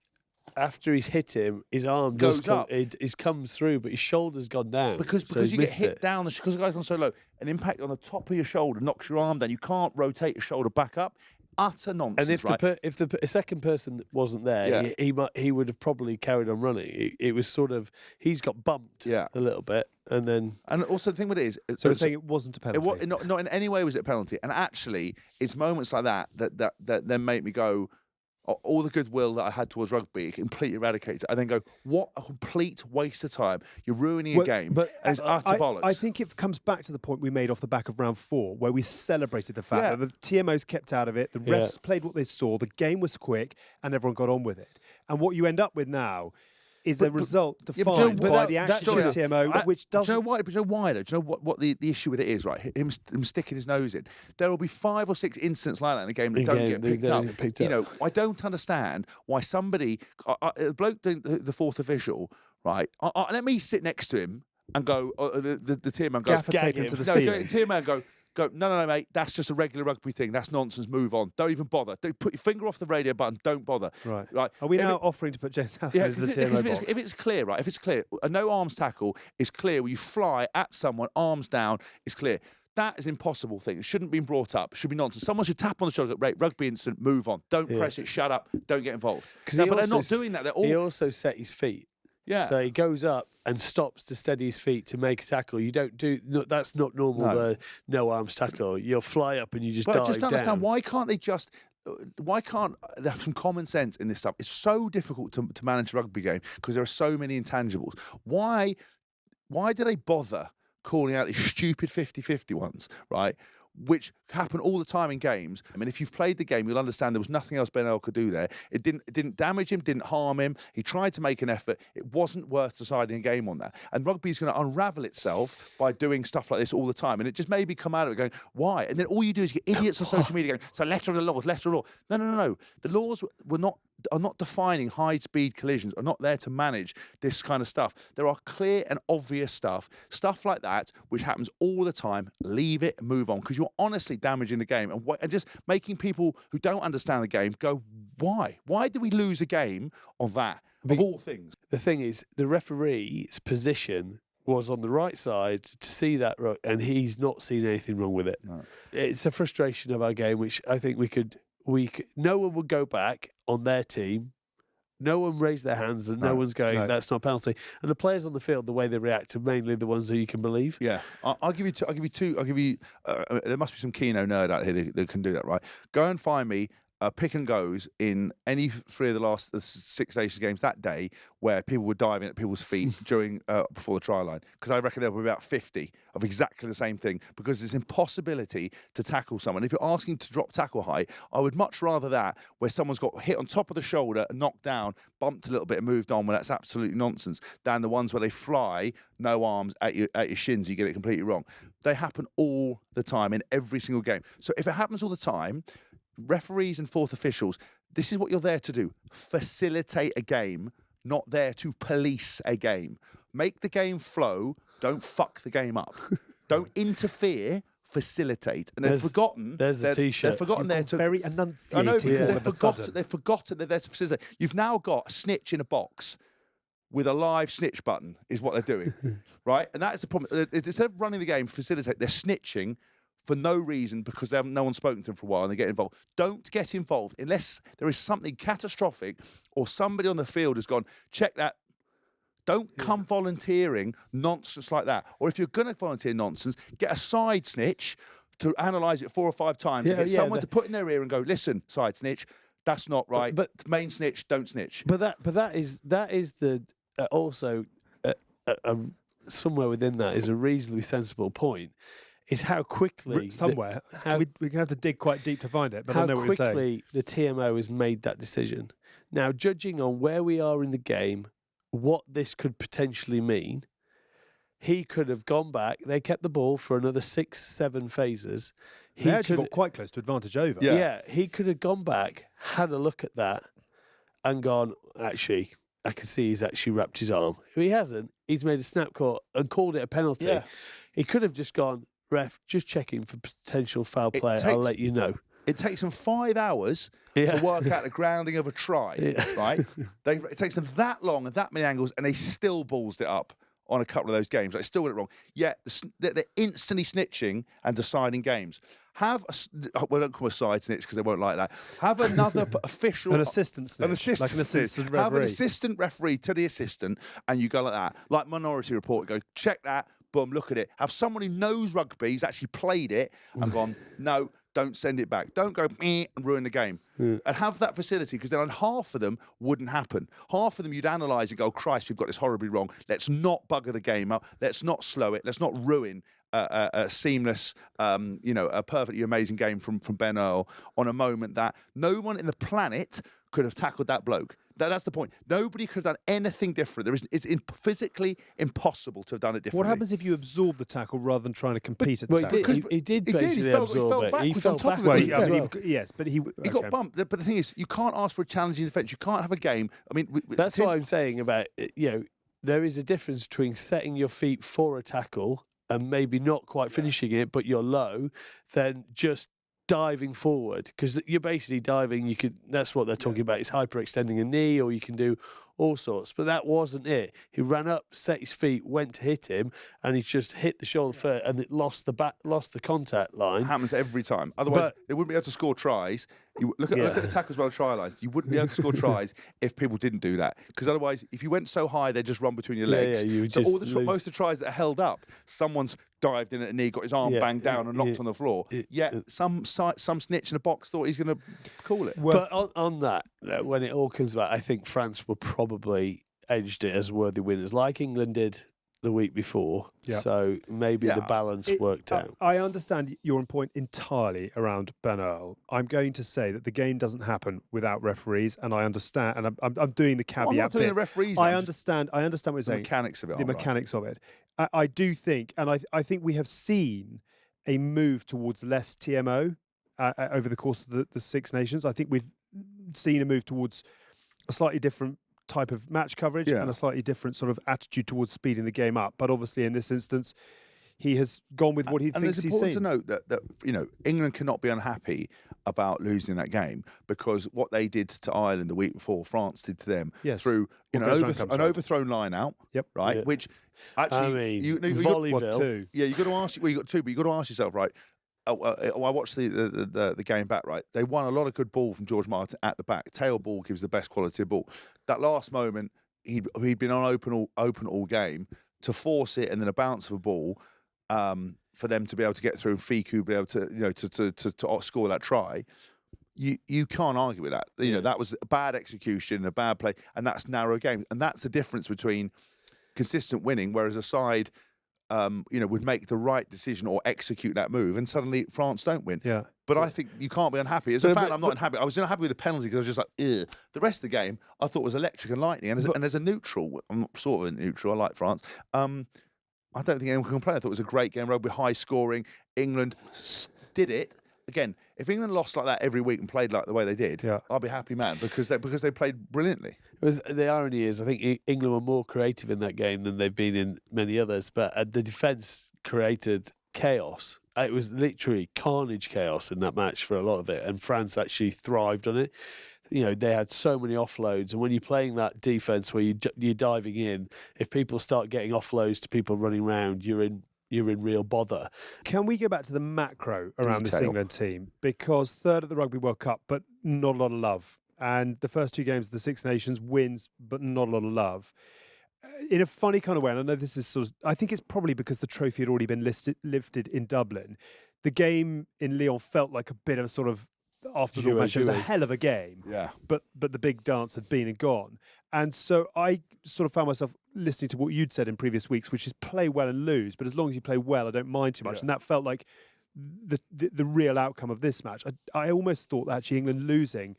after he's hit him, his arm goes up. It comes through, but his shoulder's gone down. Because you get hit down, because the guy's gone so low, an impact on the top of your shoulder knocks your arm down. You can't rotate your shoulder back up. Utter nonsense. And if the second person wasn't there, he would have probably carried on running. It was sort of, he's got bumped a little bit, and then. And also the thing with it is, so we're saying it wasn't a penalty. Not in any way was it a penalty. And actually, it's moments like that then make me go, all the goodwill that I had towards rugby, it completely eradicates it. I then go, what a complete waste of time. You're ruining a game. But it's utter bollocks. I think it comes back to the point we made off the back of round 4, where we celebrated the fact that the TMOs kept out of it, the refs played what they saw, the game was quick, and everyone got on with it. And what you end up with now is a result defined by the action of the TMO, which doesn't. Do you know why? Do you know why? Do you know what the issue with it is? Right, him sticking his nose in. There will be 5 or 6 incidents like that in the game that don't get picked up. You know, I don't understand why somebody, the bloke doing the fourth official, right? Let me sit next to him and go, the TMO and go, gaffer tape him to the ceiling. TMO and go, no, mate, that's just a regular rugby thing. That's nonsense. Move on. Don't even bother. Don't put your finger off the radio button. Don't bother. Right. Are we now offering to put James Haskell into the TMO box? If it's clear, right? If it's clear, a no arms tackle is clear. Where you fly at someone, arms down, is clear. That is an impossible thing. It shouldn't have been brought up. It should be nonsense. Someone should tap on the shoulder, rugby incident, move on. Don't press it, shut up, don't get involved. But they're not doing that. He also set his feet. Yeah. So he goes up and stops to steady his feet to make a tackle. You don't do that's not normal. No. The no arms tackle. You'll fly up and you just dive dive down. I just don't understand why can't they have some common sense in this stuff? It's so difficult to manage a rugby game because there are so many intangibles. Why do they bother calling out these stupid 50-50 ones, right? Which happen all the time in games. I mean, if you've played the game, you'll understand there was nothing else Ben Earl could do there. It didn't damage him, didn't harm him. He tried to make an effort. It wasn't worth deciding a game on that. And rugby is going to unravel itself by doing stuff like this all the time. And it just made me come out of it going, why? And then all you do is get idiots on social media going, so letter of the laws, letter of the law. No. The laws are not defining high-speed collisions, are not there to manage this kind of stuff. There are clear and obvious stuff like that, which happens all the time. Leave it, move on, because you're honestly damaging the game and just making people who don't understand the game go, why? Why did we lose a game on that, of all things? The thing is, the referee's position was on the right side to see that, and he's not seen anything wrong with it. No. It's a frustration of our game, which I think we could. No one would go back on their team. No one raised their hands, and no one's going, that's not a penalty. And the players on the field, the way they react, are mainly the ones that you can believe. Yeah, I'll give you two. There must be some Keno nerd out here that can do that, right? Go and find me pick and goes in any 3 of the 6 Nations games that day where people were diving at people's feet during before the try line, because I reckon there were about 50 of exactly the same thing, because there's impossibility to tackle someone. If you're asking to drop tackle height, I would much rather that where someone's got hit on top of the shoulder and knocked down, bumped a little bit and moved on, when that's absolutely nonsense, than the ones where they fly, no arms, at your shins, you get it completely wrong. They happen all the time in every single game. So if it happens all the time, referees and fourth officials, this is what you're there to do. Facilitate a game, not there to police a game. Make the game flow. Don't fuck the game up. Don't interfere. Facilitate. And they've forgotten. There's the T-shirt. They've forgotten there to. Very enunciated. I know, because they've forgotten they're there to facilitate. You've now got a snitch in a box with a live snitch button, is what they're doing, right? And that is the problem. Instead of running the game, facilitate, they're snitching for no reason, because no one's spoken to them for a while and they get involved. Don't get involved unless there is something catastrophic or somebody on the field has gone, check that. Don't come volunteering nonsense like that. Or if you're going to volunteer nonsense, get a side snitch to analyse it 4 or 5 times. Get someone to put in their ear and go, listen, side snitch, that's not right. But main snitch, don't snitch. But that is the also somewhere within that is a reasonably sensible point. Is how quickly somewhere we can have to dig quite deep to find it. But I know what you're saying. How quickly the TMO has made that decision. Now, judging on where we are in the game, what this could potentially mean, he could have gone back. They kept the ball for another 6-7 phases. They actually got quite close to advantage over. Yeah, he could have gone back, had a look at that, and gone, actually, I can see he's actually wrapped his arm. If he hasn't, he's made a snap call and called it a penalty. Yeah. He could have just gone, ref, just checking for potential foul play. I'll let you know. It takes them 5 hours to work out the grounding of a try, right? It takes them that long and that many angles, and they still ballsed it up on a couple of those games. They still got it wrong. Yet they're instantly snitching and deciding games. Don't call a side snitch because they won't like that. Have another official... An assistant snitch. Like an assistant referee. Have an assistant referee to the assistant, and you go like that. Like Minority Report, go, check that, boom, look at it. Have someone who knows rugby, who's actually played it, and gone, no, don't send it back. Don't go and ruin the game. And have that facility, because then half of them wouldn't happen. Half of them you'd analyse and go, Christ, we've got this horribly wrong. Let's not bugger the game up. Let's not slow it. Let's not ruin a seamless, a perfectly amazing game from Ben Earl on a moment that no one in the planet could have tackled that bloke. That's the point. Nobody could have done anything different. It's physically impossible to have done it differently. What happens if you absorb the tackle rather than trying to compete at the tackle? He did basically absorb it. He fell back. Yes, but he got bumped. But the thing is, you can't ask for a challenging defence. You can't have a game. I mean, that's what I'm saying about, there is a difference between setting your feet for a tackle and maybe not quite finishing it, but you're low, than just diving forward, because you're basically diving. That's what they're talking about. It's hyperextending a knee, or you can do all sorts. But that wasn't it. He ran up, set his feet, went to hit him, and he just hit the shoulder first, and it lost the contact line. It happens every time. Otherwise, they wouldn't be able to score tries. You look at the tackles by the try lines. You wouldn't be able to score tries if people didn't do that. Because otherwise, if you went so high, they'd just run between your legs. Most of the tries that are held up, someone's dived in at a knee, got his arm banged down and knocked on the floor. Some snitch in a box thought he's going to call it. But on that, when it all comes back, I think France will probably edged it as worthy winners, like England did the week before. So maybe the balance worked out. I understand your point entirely around Ben Earl. I'm going to say that the game doesn't happen without referees, and I understand, and I'm doing the caveat. I'm not doing the referees. I understand what you're saying. The mechanics of it. The mechanics of it. I do think, and I think we have seen a move towards less TMO over the course of the Six Nations. I think we've seen a move towards a slightly different type of match coverage and a slightly different sort of attitude towards speeding the game up. But obviously, in this instance, he has gone with what he thinks he's seen. And it's important to note that England cannot be unhappy about losing that game, because what they did to Ireland the week before, France did to them through an overthrown line out, right? Yep. Which actually, Volleyville. You got to ask. Well, you got two, but you got to ask yourself, right? I watched the game back, right? They won a lot of good ball from George Martin at the back. Tail ball gives the best quality of ball. That last moment, he'd been on open all game, to force it and then a bounce of a ball for them to be able to get through, and Fiku be able to score that try. You can't argue with that. That was a bad execution, a bad play, and that's narrow game. And that's the difference between consistent winning, whereas a side would make the right decision or execute that move, and suddenly France don't win. Yeah. But I think you can't be unhappy. As a fan, I'm not unhappy. I was unhappy with the penalty because I was just like, ugh. The rest of the game, I thought was electric and lightning. And as a neutral, I'm sort of a neutral, I like France. I don't think anyone can complain. I thought it was a great game, rugby, high scoring. England did it. Again, if England lost like that every week and played like the way they did, I'll be happy, man, because they played brilliantly. The irony is, I think England were more creative in that game than they've been in many others, but the defence created chaos. It was literally carnage chaos in that match for a lot of it, and France actually thrived on it. They had so many offloads, and when you're playing that defence where you're diving in, if people start getting offloads to people running around, you're in real bother. Can we go back to the macro around this England team? Because third at the Rugby World Cup, but not a lot of love. And the first two games of the Six Nations, wins, but not a lot of love. In a funny kind of way, and I know this is I think it's probably because the trophy had already been lifted in Dublin. The game in Lyon felt like a bit of sort of after the match. It was a hell of a game. Yeah. But the big dance had been and gone. And so I sort of found myself listening to what you'd said in previous weeks, which is play well and lose. But as long as you play well, I don't mind too much. And that felt like the real outcome of this match. I almost thought that actually England losing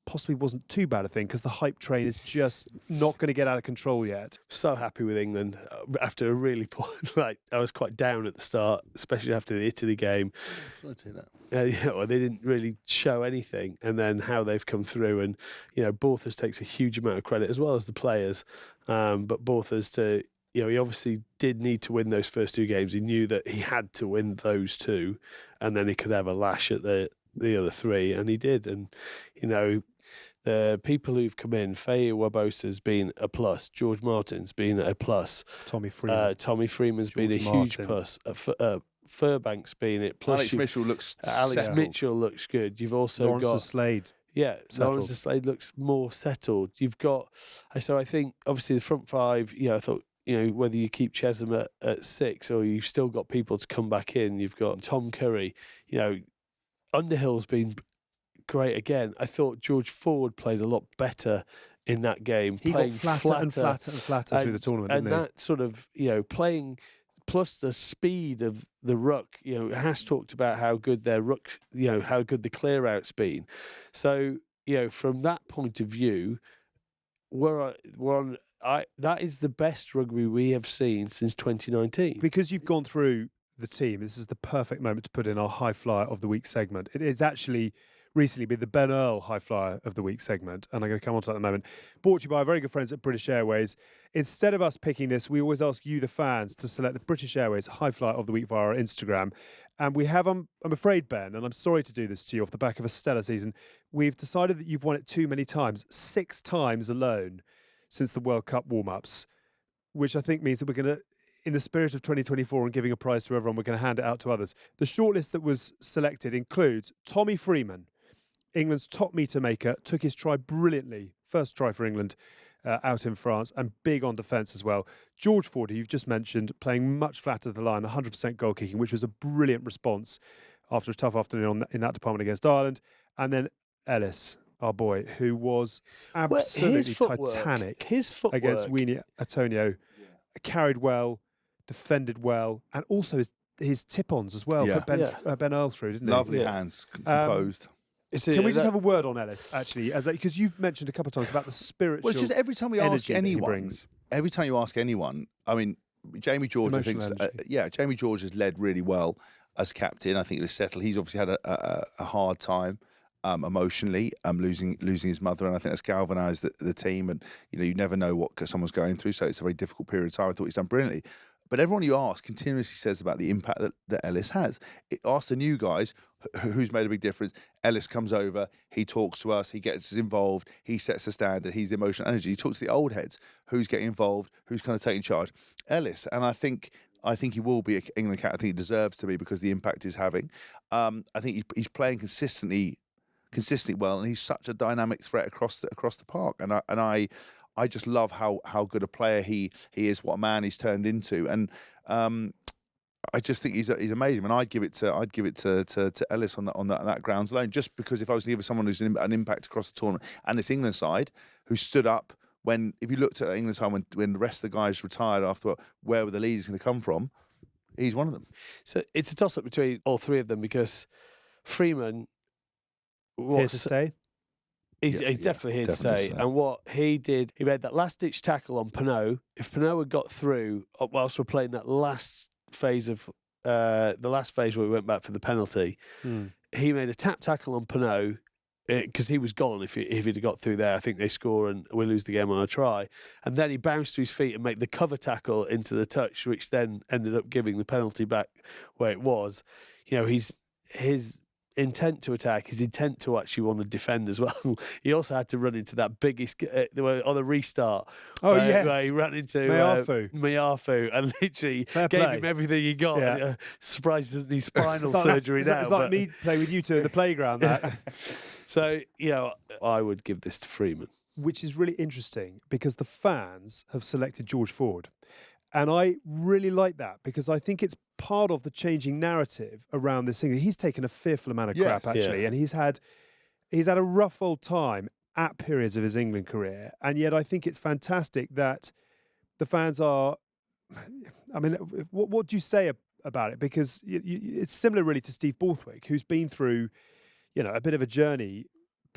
possibly wasn't too bad a thing because the hype train is just not going to get out of control yet. So happy with England after a really poor. Like I was quite down at the start, especially after the Italy game. Sorry to hear that. Well, they didn't really show anything, and then how they've come through, and Borthos takes a huge amount of credit as well as the players. But Borthos he obviously did need to win those first 2 games. He knew that he had to win those 2, and then he could have a lash at the other 3, and he did. And the people who've come in, Faye Wabosa's been a plus, George Martin's been a plus, Tommy Freeman. Tommy Freeman's George been a huge Martin. plus. Furbank's been it. Plus Alex Mitchell looks Alex settled. Mitchell looks good. You've also Lawrence got Slade. Lawrence Slade looks more settled. You've got so I think obviously the front 5. I thought whether you keep Chesham at 6 or you've still got people to come back in. You've got Tom Curry. Underhill's been great again. I thought George Ford played a lot better in that game. He playing got flatter and flatter through the tournament, and didn't he? that sort of playing. Plus the speed of the ruck, Haas talked about how good their ruck, how good the clear out's been. So, from that point of view, that is the best rugby we have seen since 2019. Because you've gone through the team, this is the perfect moment to put in our High Flyer of the Week segment. It is actually recently been the Ben Earl High Flyer of the Week segment, and I'm going to come on to that in a moment. Brought to you by our very good friends at British Airways. Instead of us picking this, we always ask you, the fans, to select the British Airways High Flyer of the Week via our Instagram. And we have, I'm afraid, Ben, and I'm sorry to do this to you off the back of a stellar season, we've decided that you've won it too many times, 6 times alone since the World Cup warm-ups, which I think means that we're going to, in the spirit of 2024 and giving a prize to everyone, we're going to hand it out to others. The shortlist that was selected includes Tommy Freeman, England's top meter maker, took his try brilliantly. First try for England out in France, and big on defence as well. George Ford, who you've just mentioned, playing much flatter to the line, 100% goal kicking, which was a brilliant response after a tough afternoon in that department against Ireland. And then Ellis, our boy, who was absolutely titanic his footwork against Winnie Antonio. Carried well, defended well, and also his tip-ons as well. Yeah. Put Ben Earl through, didn't he? Lovely hands, composed. Can we just have a word on Ellis, actually, because you've mentioned a couple of times about the spiritual Well, it's just every time we ask anyone, every time you ask anyone, I mean, Jamie George, I think, Jamie George has led really well as captain. I think he was settled. He's obviously had a hard time emotionally, losing his mother, and I think that's galvanised the team. And you never know what someone's going through, so it's a very difficult period of time. I thought he's done brilliantly. But everyone you ask continuously says about the impact that Ellis has. Ask the new guys who's made a big difference. Ellis comes over, he talks to us, he gets us involved, he sets the standard, he's the emotional energy. You talk to the old heads, who's getting involved, who's kind of taking charge. Ellis, and I think he will be an England captain. I think he deserves to be because the impact he's having. I think he's playing consistently well, and he's such a dynamic threat across the park. And I just love how good a player he is, what a man he's turned into, and I just think he's amazing. And I'd give it to Ellis on that grounds alone, just because if I was to give someone who's an impact across the tournament, and this England side who stood up when, if you looked at England side when the rest of the guys retired after, where were the leaders going to come from? He's one of them. So it's a toss up between all 3 of them, because Freeman here to stay. He's definitely here to stay. And what he did, he made that last-ditch tackle on Pinot. If Pinot had got through whilst we're playing that last phase of the last phase where we went back for the penalty, he made a tap tackle on Pinot because he was gone. If he'd have got through there, I think they score and we lose the game on a try. And then he bounced to his feet and made the cover tackle into the touch, which then ended up giving the penalty back where it was. His intent to attack, his intent to actually want to defend as well. He also had to run into that biggest on the restart. Where he ran into Mayafu and literally gave him everything he got. Yeah. Surprised he doesn't need spinal surgery now. It's like me playing with you two in the playground. So I would give this to Freeman, which is really interesting because the fans have selected George Ford. And I really like that because I think it's part of the changing narrative around this thing. He's taken a fearful amount of crap, actually, and he's had a rough old time at periods of his England career. And yet I think it's fantastic that the fans are... I mean, what do you say about it? Because it's similar really to Steve Borthwick, who's been through, a bit of a journey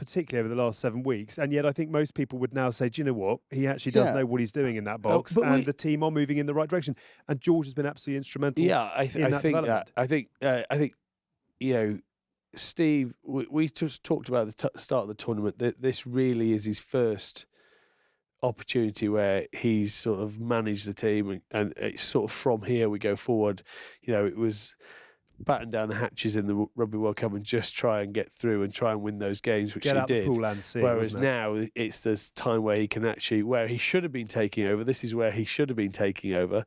particularly over the last 7 weeks. And yet I think most people would now say, do you know what? He actually does know what he's doing in that box, and the team are moving in the right direction. And George has been absolutely instrumental. Yeah, I think development. I think Steve. We just talked about the start of the tournament. This really is his first opportunity where he's sort of managed the team, and it's sort of from here we go forward. It was batten down the hatches in the Rugby World Cup and just try and get through and try and win those games, which Get he out did. The pool and see, whereas now it's this time where he can actually, where he should have been taking over. This is where he should have been taking over,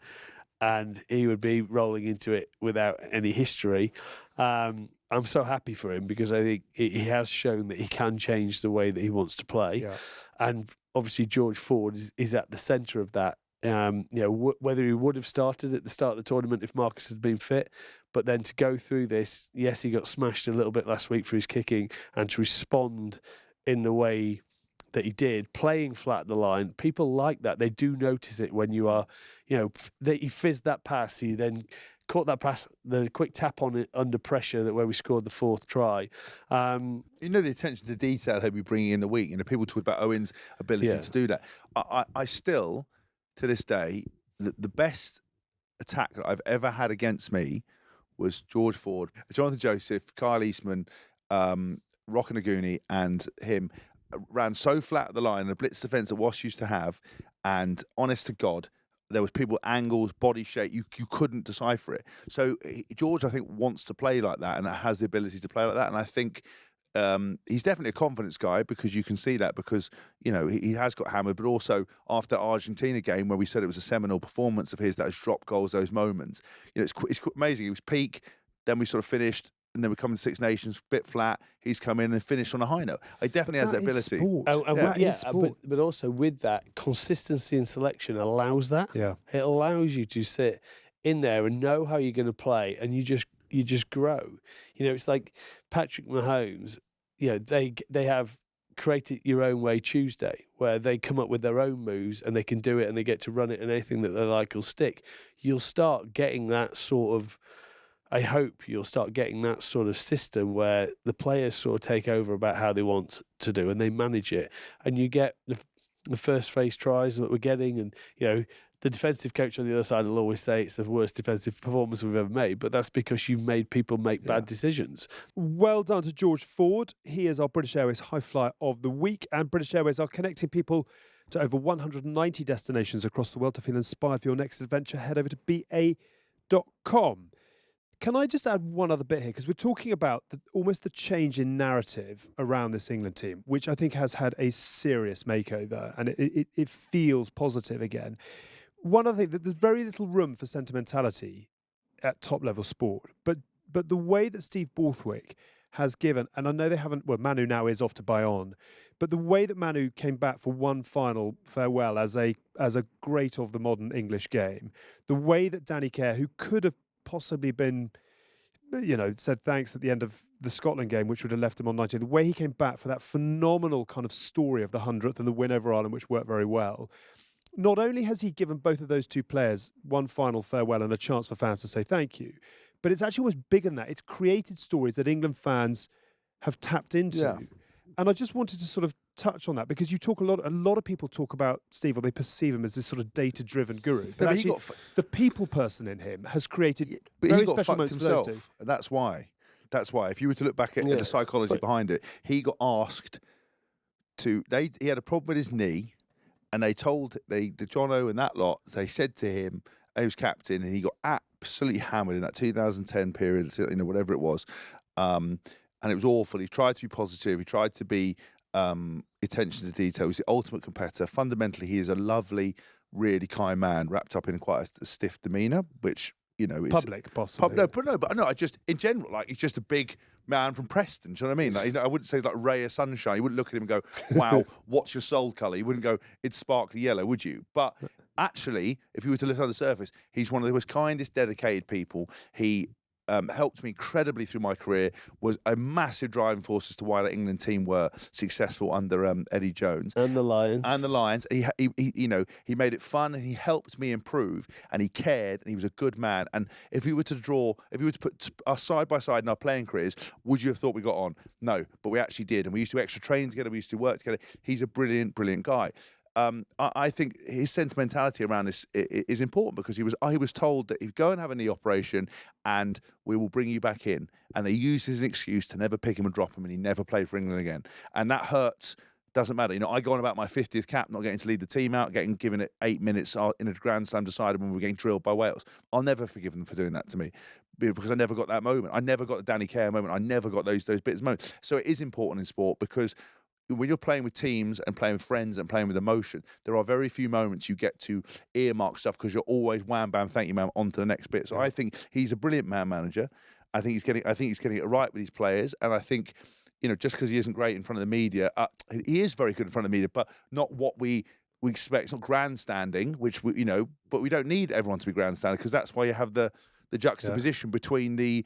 and he would be rolling into it without any history. I'm so happy for him because I think he has shown that he can change the way that he wants to play, and obviously George Ford is at the centre of that. Whether he would have started at the start of the tournament if Marcus had been fit, but then to go through this, yes, he got smashed a little bit last week for his kicking, and to respond in the way that he did, playing flat at the line, people like that. They do notice it when you are, he fizzed that pass, he then caught that pass, the quick tap on it under pressure, that where we scored the 4th try. The attention to detail he'll be bringing in the week. People talk about Owen's ability to do that. I still, to this day, the best attack that I've ever had against me was George Ford, Jonathan Joseph, Kyle Eastman, Rockanaguni, and him ran so flat at the line, a blitz defence that Wash used to have, and honest to God, there was people, angles, body shape, you couldn't decipher it. So George, I think, wants to play like that and has the ability to play like that. And I think he's definitely a confidence guy, because you can see that, because he has got hammered, but also after Argentina game where we said it was a seminal performance of his, those drop goals, those moments. It's amazing. He was peak, then we sort of finished, and then we come in Six Nations, bit flat. He's come in and finished on a high note. He definitely has that ability. But also with that, consistency in selection allows that. Yeah, it allows you to sit in there and know how you're going to play, and you just grow. It's like Patrick Mahomes. They have created Your Own Way Tuesday, where they come up with their own moves and they can do it and they get to run it, and anything that they like will stick. You'll start getting that sort of. I hope you'll start getting that sort of system where the players sort of take over about how they want to do and they manage it, and you get the first phase tries that we're getting, and the defensive coach on the other side will always say it's the worst defensive performance we've ever made, but that's because you've made people make bad decisions. Well done to George Ford. He is our British Airways High Flyer of the Week, and British Airways are connecting people to over 190 destinations across the world. To feel inspired for your next adventure, head over to ba.com. Can I just add one other bit here? Because we're talking about almost the change in narrative around this England team, which I think has had a serious makeover, and it feels positive again. One other thing, that there's very little room for sentimentality at top-level sport, but the way that Steve Borthwick has given, and I know they haven't, well, Manu now is off to Bayonne, but the way that Manu came back for one final farewell as a great of the modern English game, the way that Danny Kerr, who could have possibly been, said thanks at the end of the Scotland game, which would have left him on 90. The way he came back for that phenomenal kind of story of the 100th and the win over Ireland, which worked very well. Not only has he given both of those two players one final farewell and a chance for fans to say thank you, but it's actually was bigger than that. It's created stories that England fans have tapped into. Yeah. And I just wanted to sort of touch on that, because you talk a lot of people talk about Steve, or they perceive him as this sort of data-driven guru. But actually, the people person in him has created very special moments for those two. And that's why. If you were to look back at the psychology behind it, he got asked to. He had a problem with his knee, and they told the Jono and that lot. They said to him, he was captain, and he got absolutely hammered in that 2010 period, whatever it was, and it was awful. He tried to be positive. He tried to be. Attention to detail. He's the ultimate competitor. Fundamentally, he is a lovely, really kind man, wrapped up in quite a stiff demeanour, which is public, possibly. I just in general, like, he's just a big man from Preston. Do you know what I mean? Like, I wouldn't say like ray of sunshine. You wouldn't look at him and go, "Wow, what's your soul colour?" You wouldn't go, "It's sparkly yellow," would you? But actually, if you were to look under the surface, he's one of the most kindest, dedicated people. He helped me incredibly through my career, was a massive driving force as to why the England team were successful under Eddie Jones. And the Lions. And the Lions. He he made it fun, and he helped me improve, and he cared, and he was a good man. And if we were to put us side by side in our playing careers, would you have thought we got on? No, but we actually did. And we used to extra train together, we used to work together. He's a brilliant, brilliant guy. I think his sentimentality around this is important, because he was told that he'd go and have a knee operation and we will bring you back in. And they used his excuse to never pick him and drop him, and he never played for England again. And that hurts. Doesn't matter. I go on about my 50th cap, not getting to lead the team out, getting given it 8 minutes in a Grand Slam decider when we were getting drilled by Wales. I'll never forgive them for doing that to me, because I never got that moment. I never got the Danny Care moment. I never got those bits of moments. So it is important in sport, because when you're playing with teams and playing with friends and playing with emotion, there are very few moments you get to earmark stuff, because you're always wham bam, thank you, man, on to the next bit. So I think he's a brilliant manager. I think he's getting it right with his players, and I think, just because he isn't great in front of the media, he is very good in front of the media, but not what we expect. It's not grandstanding, which but we don't need everyone to be grandstanding, because that's why you have the juxtaposition between you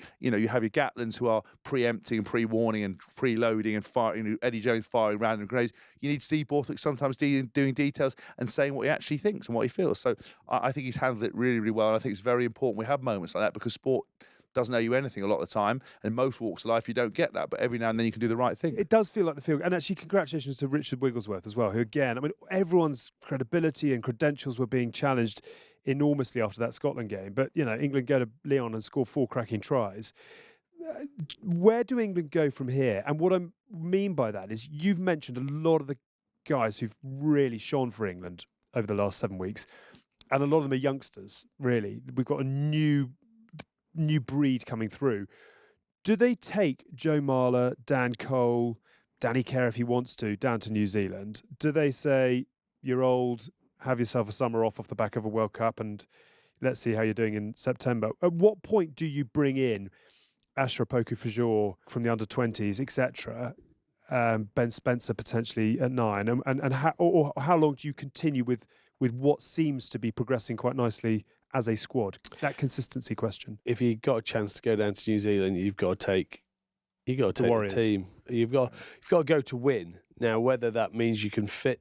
have your Gatlins who are preempting and pre-warning and preloading and firing, Eddie Jones firing random grenades. You need Steve Borthwick sometimes doing details and saying what he actually thinks and what he feels. So I think he's handled it really, really well. And I think it's very important we have moments like that, because sport doesn't owe you anything a lot of the time, and in most walks of life you don't get that, but every now and then you can do the right thing. It does feel like the field. And actually, congratulations to Richard Wigglesworth as well, who, again, everyone's credibility and credentials were being challenged enormously after that Scotland game. But, England go to Lyon and score 4 cracking tries. Where do England go from here? And what I mean by that is, you've mentioned a lot of the guys who've really shone for England over the last 7 weeks, and a lot of them are youngsters, really. We've got a new breed coming through. Do they take Joe Marler, Dan Cole, Danny Care if he wants to, down to New Zealand? Do they say, you're old, have yourself a summer off the back of a World Cup, and let's see how you're doing in September? At what point do you bring in Ashraf Poku-Fajor from the under-20s, etc., Ben Spencer potentially at 9, and how long do you continue with what seems to be progressing quite nicely as a squad? That consistency question. If you've got a chance to go down to New Zealand, you've got to take the team. You've got to go to win. Now, whether that means you can fit,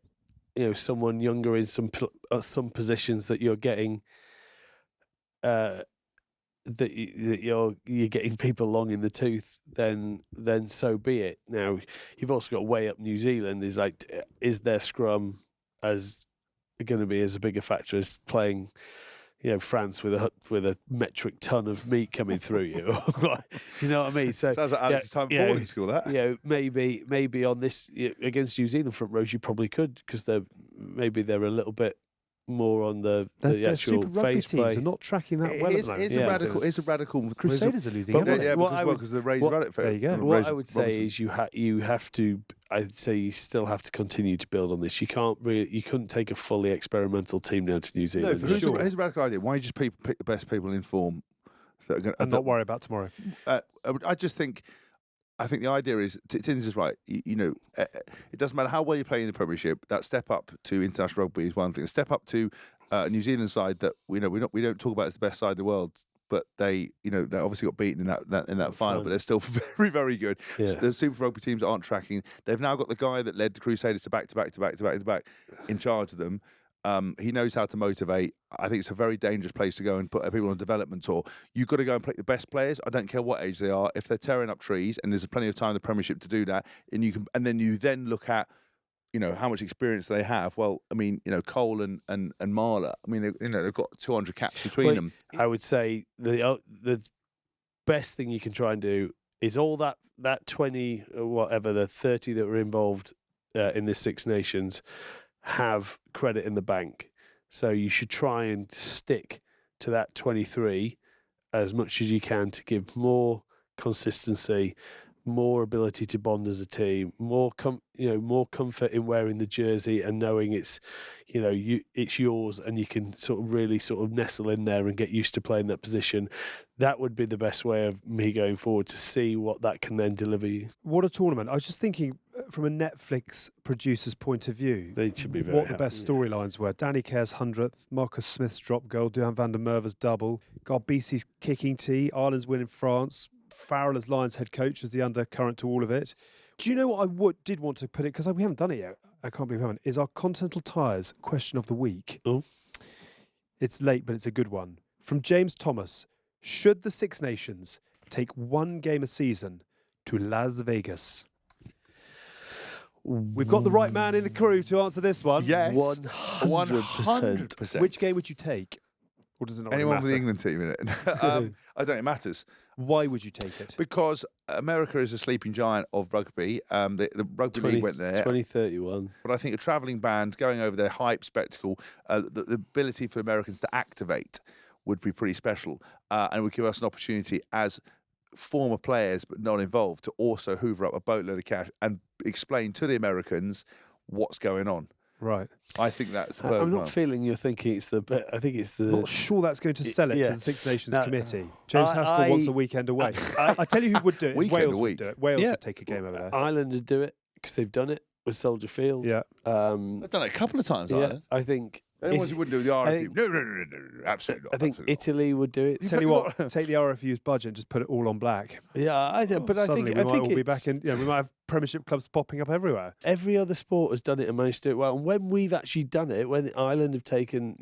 someone younger in some positions that you're getting, that you're getting people long in the tooth, then so be it. Now, you've also got to weigh up New Zealand. Is their scrum as going to be as a bigger factor as playing, France with a metric ton of meat coming through you? You know what I mean? So sounds like Alex's time before you score that. Maybe on this against New Zealand front rows you probably could, because they're a little bit more on the actual Super Rugby phase teams play. are not tracking that well. It's a radical. Crusaders are losing. Because the Rays run it for. There you go. What I would say is you have to. I'd say you still have to continue to build on this. You couldn't take a fully experimental team down to New Zealand. No, here's a radical idea. Why don't you just pick the best people in form and not worry about tomorrow? I think the idea is, Tins is right. It doesn't matter how well you play in the Premiership. That step up to international rugby is one thing. The step up to New Zealand side that we don't talk about as the best side of the world, but they obviously got beaten in that final, but they're still very, very good. Yeah. The Super Rugby teams aren't tracking. They've now got the guy that led the Crusaders to back in charge of them. He knows how to motivate. I think it's a very dangerous place to go and put people on a development tour. You've got to go and pick the best players. I don't care what age they are. If they're tearing up trees, and there's plenty of time in the Premiership to do that, and then you look at how much experience they have. Well, I mean, Cole and Marler. I mean, they've got 200 caps between them. I would say the best thing you can try and do is all that 20 or whatever, the 30 that were involved in this Six Nations have credit in the bank. So you should try and stick to that 23 as much as you can to give more consistency, more ability to bond as a team, more comfort in wearing the jersey and knowing it's yours, and you can really nestle in there and get used to playing that position. That would be the best way of me going forward, to see what that can then deliver you. What a tournament. I was just thinking, from a Netflix producer's point of view, They should be very what the best storylines were. Danny Care's 100th, Marcus Smith's drop goal, Duhan van der Merwe's double, Garbisi's kicking tee, Ireland's win in France, Farrell as Lions head coach was the undercurrent to all of it. Do you know what I did want to put it, because we haven't done it yet, I can't believe we haven't, is our Continental Tires question of the week. Oh. It's late, but it's a good one. From James Thomas, should the Six Nations take one game a season to Las Vegas? We've got the right man in the crew to answer this one. Yes. 100%. Which game would you take? Or does it not really Anyone with the matter? England team in it? I don't think it matters. Why would you take it? Because America is a sleeping giant of rugby. The rugby league went there. 2031. But I think a travelling band going over there, hype, spectacle, the ability for Americans to activate would be pretty special, and would give us an opportunity as former players but not involved to also hoover up a boatload of cash and explain to the Americans what's going on. Right. I think that's. I'm not feeling you're thinking it's the. I think it's the. I'm not sure that's going to sell it to the Six Nations No. Committee. James Haskell wants a weekend away. I tell you who would do it. Weekend Wales a would week. do it. Wales would take a game over there. Ireland would do it because they've done it with Soldier Field. Yeah. I've done it a couple of times. Yeah. I think. The ones you wouldn't do with the RFU. think- No, absolutely not. I think absolutely not. Italy would do it. Tell you what, take the RFU's budget and just put it all on black. Yeah, but I Suddenly think we I might think all be it's- back in. We might have Premiership clubs popping up everywhere. every other sport has done it and managed to do it well. And when we've actually done it, when Ireland have taken,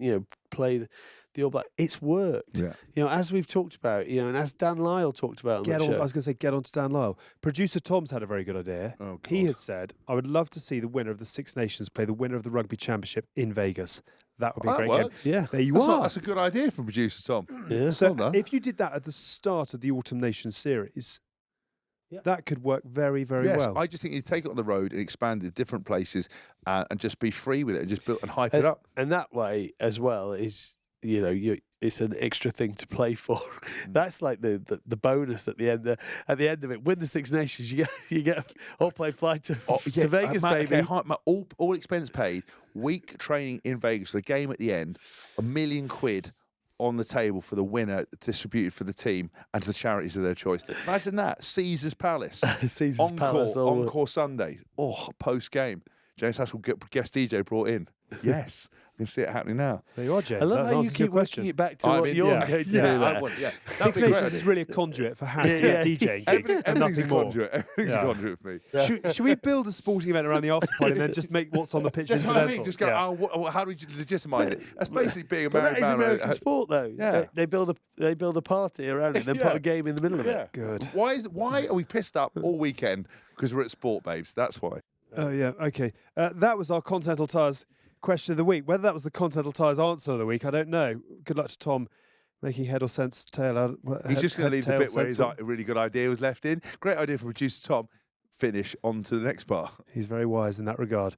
played the All Black, it's worked. Yeah. As we've talked about, and as Dan Lyle talked about on Get that on. show. I was going to say, get on to Dan Lyle. Producer Tom's had a very good idea. Oh, He God. has said, I would love to see the winner of the Six Nations play the winner of the Rugby Championship in Vegas. That would be a That great game. works. Yeah. There you That's, are. that's a good idea from producer Tom. Yeah. So Well done. if you did that at the start of the Autumn Nations series, that could work very, very Yes, well. I just think you take it on the road and expand it to different places and just be free with it and just build and hype it up. And that way as well is, it's an extra thing to play for. That's like the bonus at the end. At the end of it, win the Six Nations, you get all play flight to Vegas, baby. Okay, all expense paid. Week training in Vegas. The game at the end, £1 million on the table for the winner, distributed for the team and to the charities of their choice. Imagine that. Caesar's Palace. Caesar's Palace. Encore Sunday. Oh, post game. James Haskell guest DJ brought in. Yes. I can see it happening now. There you are, James. I love That how you answers your keep working it back to I what mean, you're yeah. going to Yeah, do there. I would, yeah. That'd Six be great. Nations is really a conduit for Hask to Yeah, get DJing gigs and Everything's nothing a more. conduit. Everything's a conduit for me. Should we build a sporting event around the after party and then just make what's on the pitch That's what I incidental? mean. Just go, how do we legitimise it? That's basically being a But married that is man. American sport, though. Yeah. They build a party around it, and then Yeah. put a game in the middle of Yeah. it. Good. Why are we pissed up all weekend? Because we're at sport, babes. That's why. Oh, yeah. Okay. That was our Continental Tires question of the week. Whether that was the Continental Tires answer of the week, I don't know. Good luck to Tom making head or sense, tail out. He's just going to leave the tail bit where his sense. really good idea was left in. Great idea from producer Tom. Finish on to the next part. He's very wise in that regard.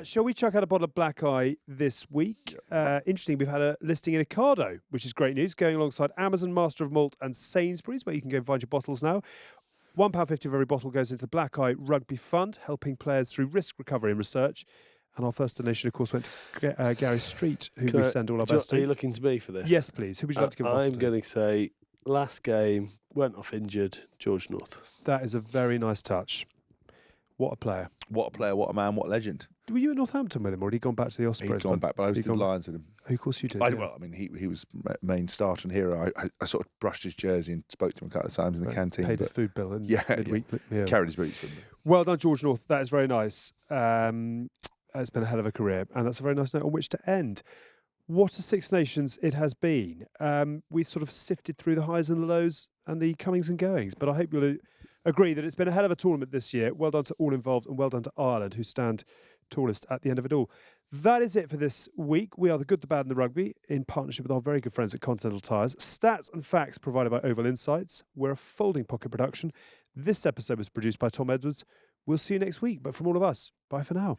Shall we chuck out a bottle of Black Eye this week? Interesting, we've had a listing in Ocado, which is great news, going alongside Amazon, Master of Malt and Sainsbury's, where you can go and find your bottles now. £1.50 of every bottle goes into the Black Eye Rugby Fund, helping players through risk recovery and research. And our first donation, of course, went to Gary Street, who we send all our best Are you to. looking to be for this? Yes, please. Who would you like to give a bottle I'm to? going to say last game, went off injured, George North. That is a very nice touch. What a player. What a player, what a man, what a legend. Were you at Northampton with him, or had he gone back to the Ospreys? He'd gone back, but I was He'd the gone- Lions with him. Oh, of course you did. Well, I mean, he was main starter and hero. I sort of brushed his jersey and spoke to him a couple of times in the canteen. Paid his but food bill and Yeah, midweek meal. carried his boots with him. Well done, George North. That is very nice. It's been a hell of a career, and that's a very nice note on which to end. What a Six Nations it has been. We sort of sifted through the highs and the lows and the comings and goings, but I hope you'll agree that it's been a hell of a tournament this year. Well done to all involved, and well done to Ireland, who stand tallest at the end of it all. That is it for this week. We are the good, the bad, and the rugby in partnership with our very good friends at Continental Tires. Stats and facts provided by Oval Insights. We're a folding pocket production. This episode was produced by Tom Edwards. We'll see you next week, but from all of us, bye for now.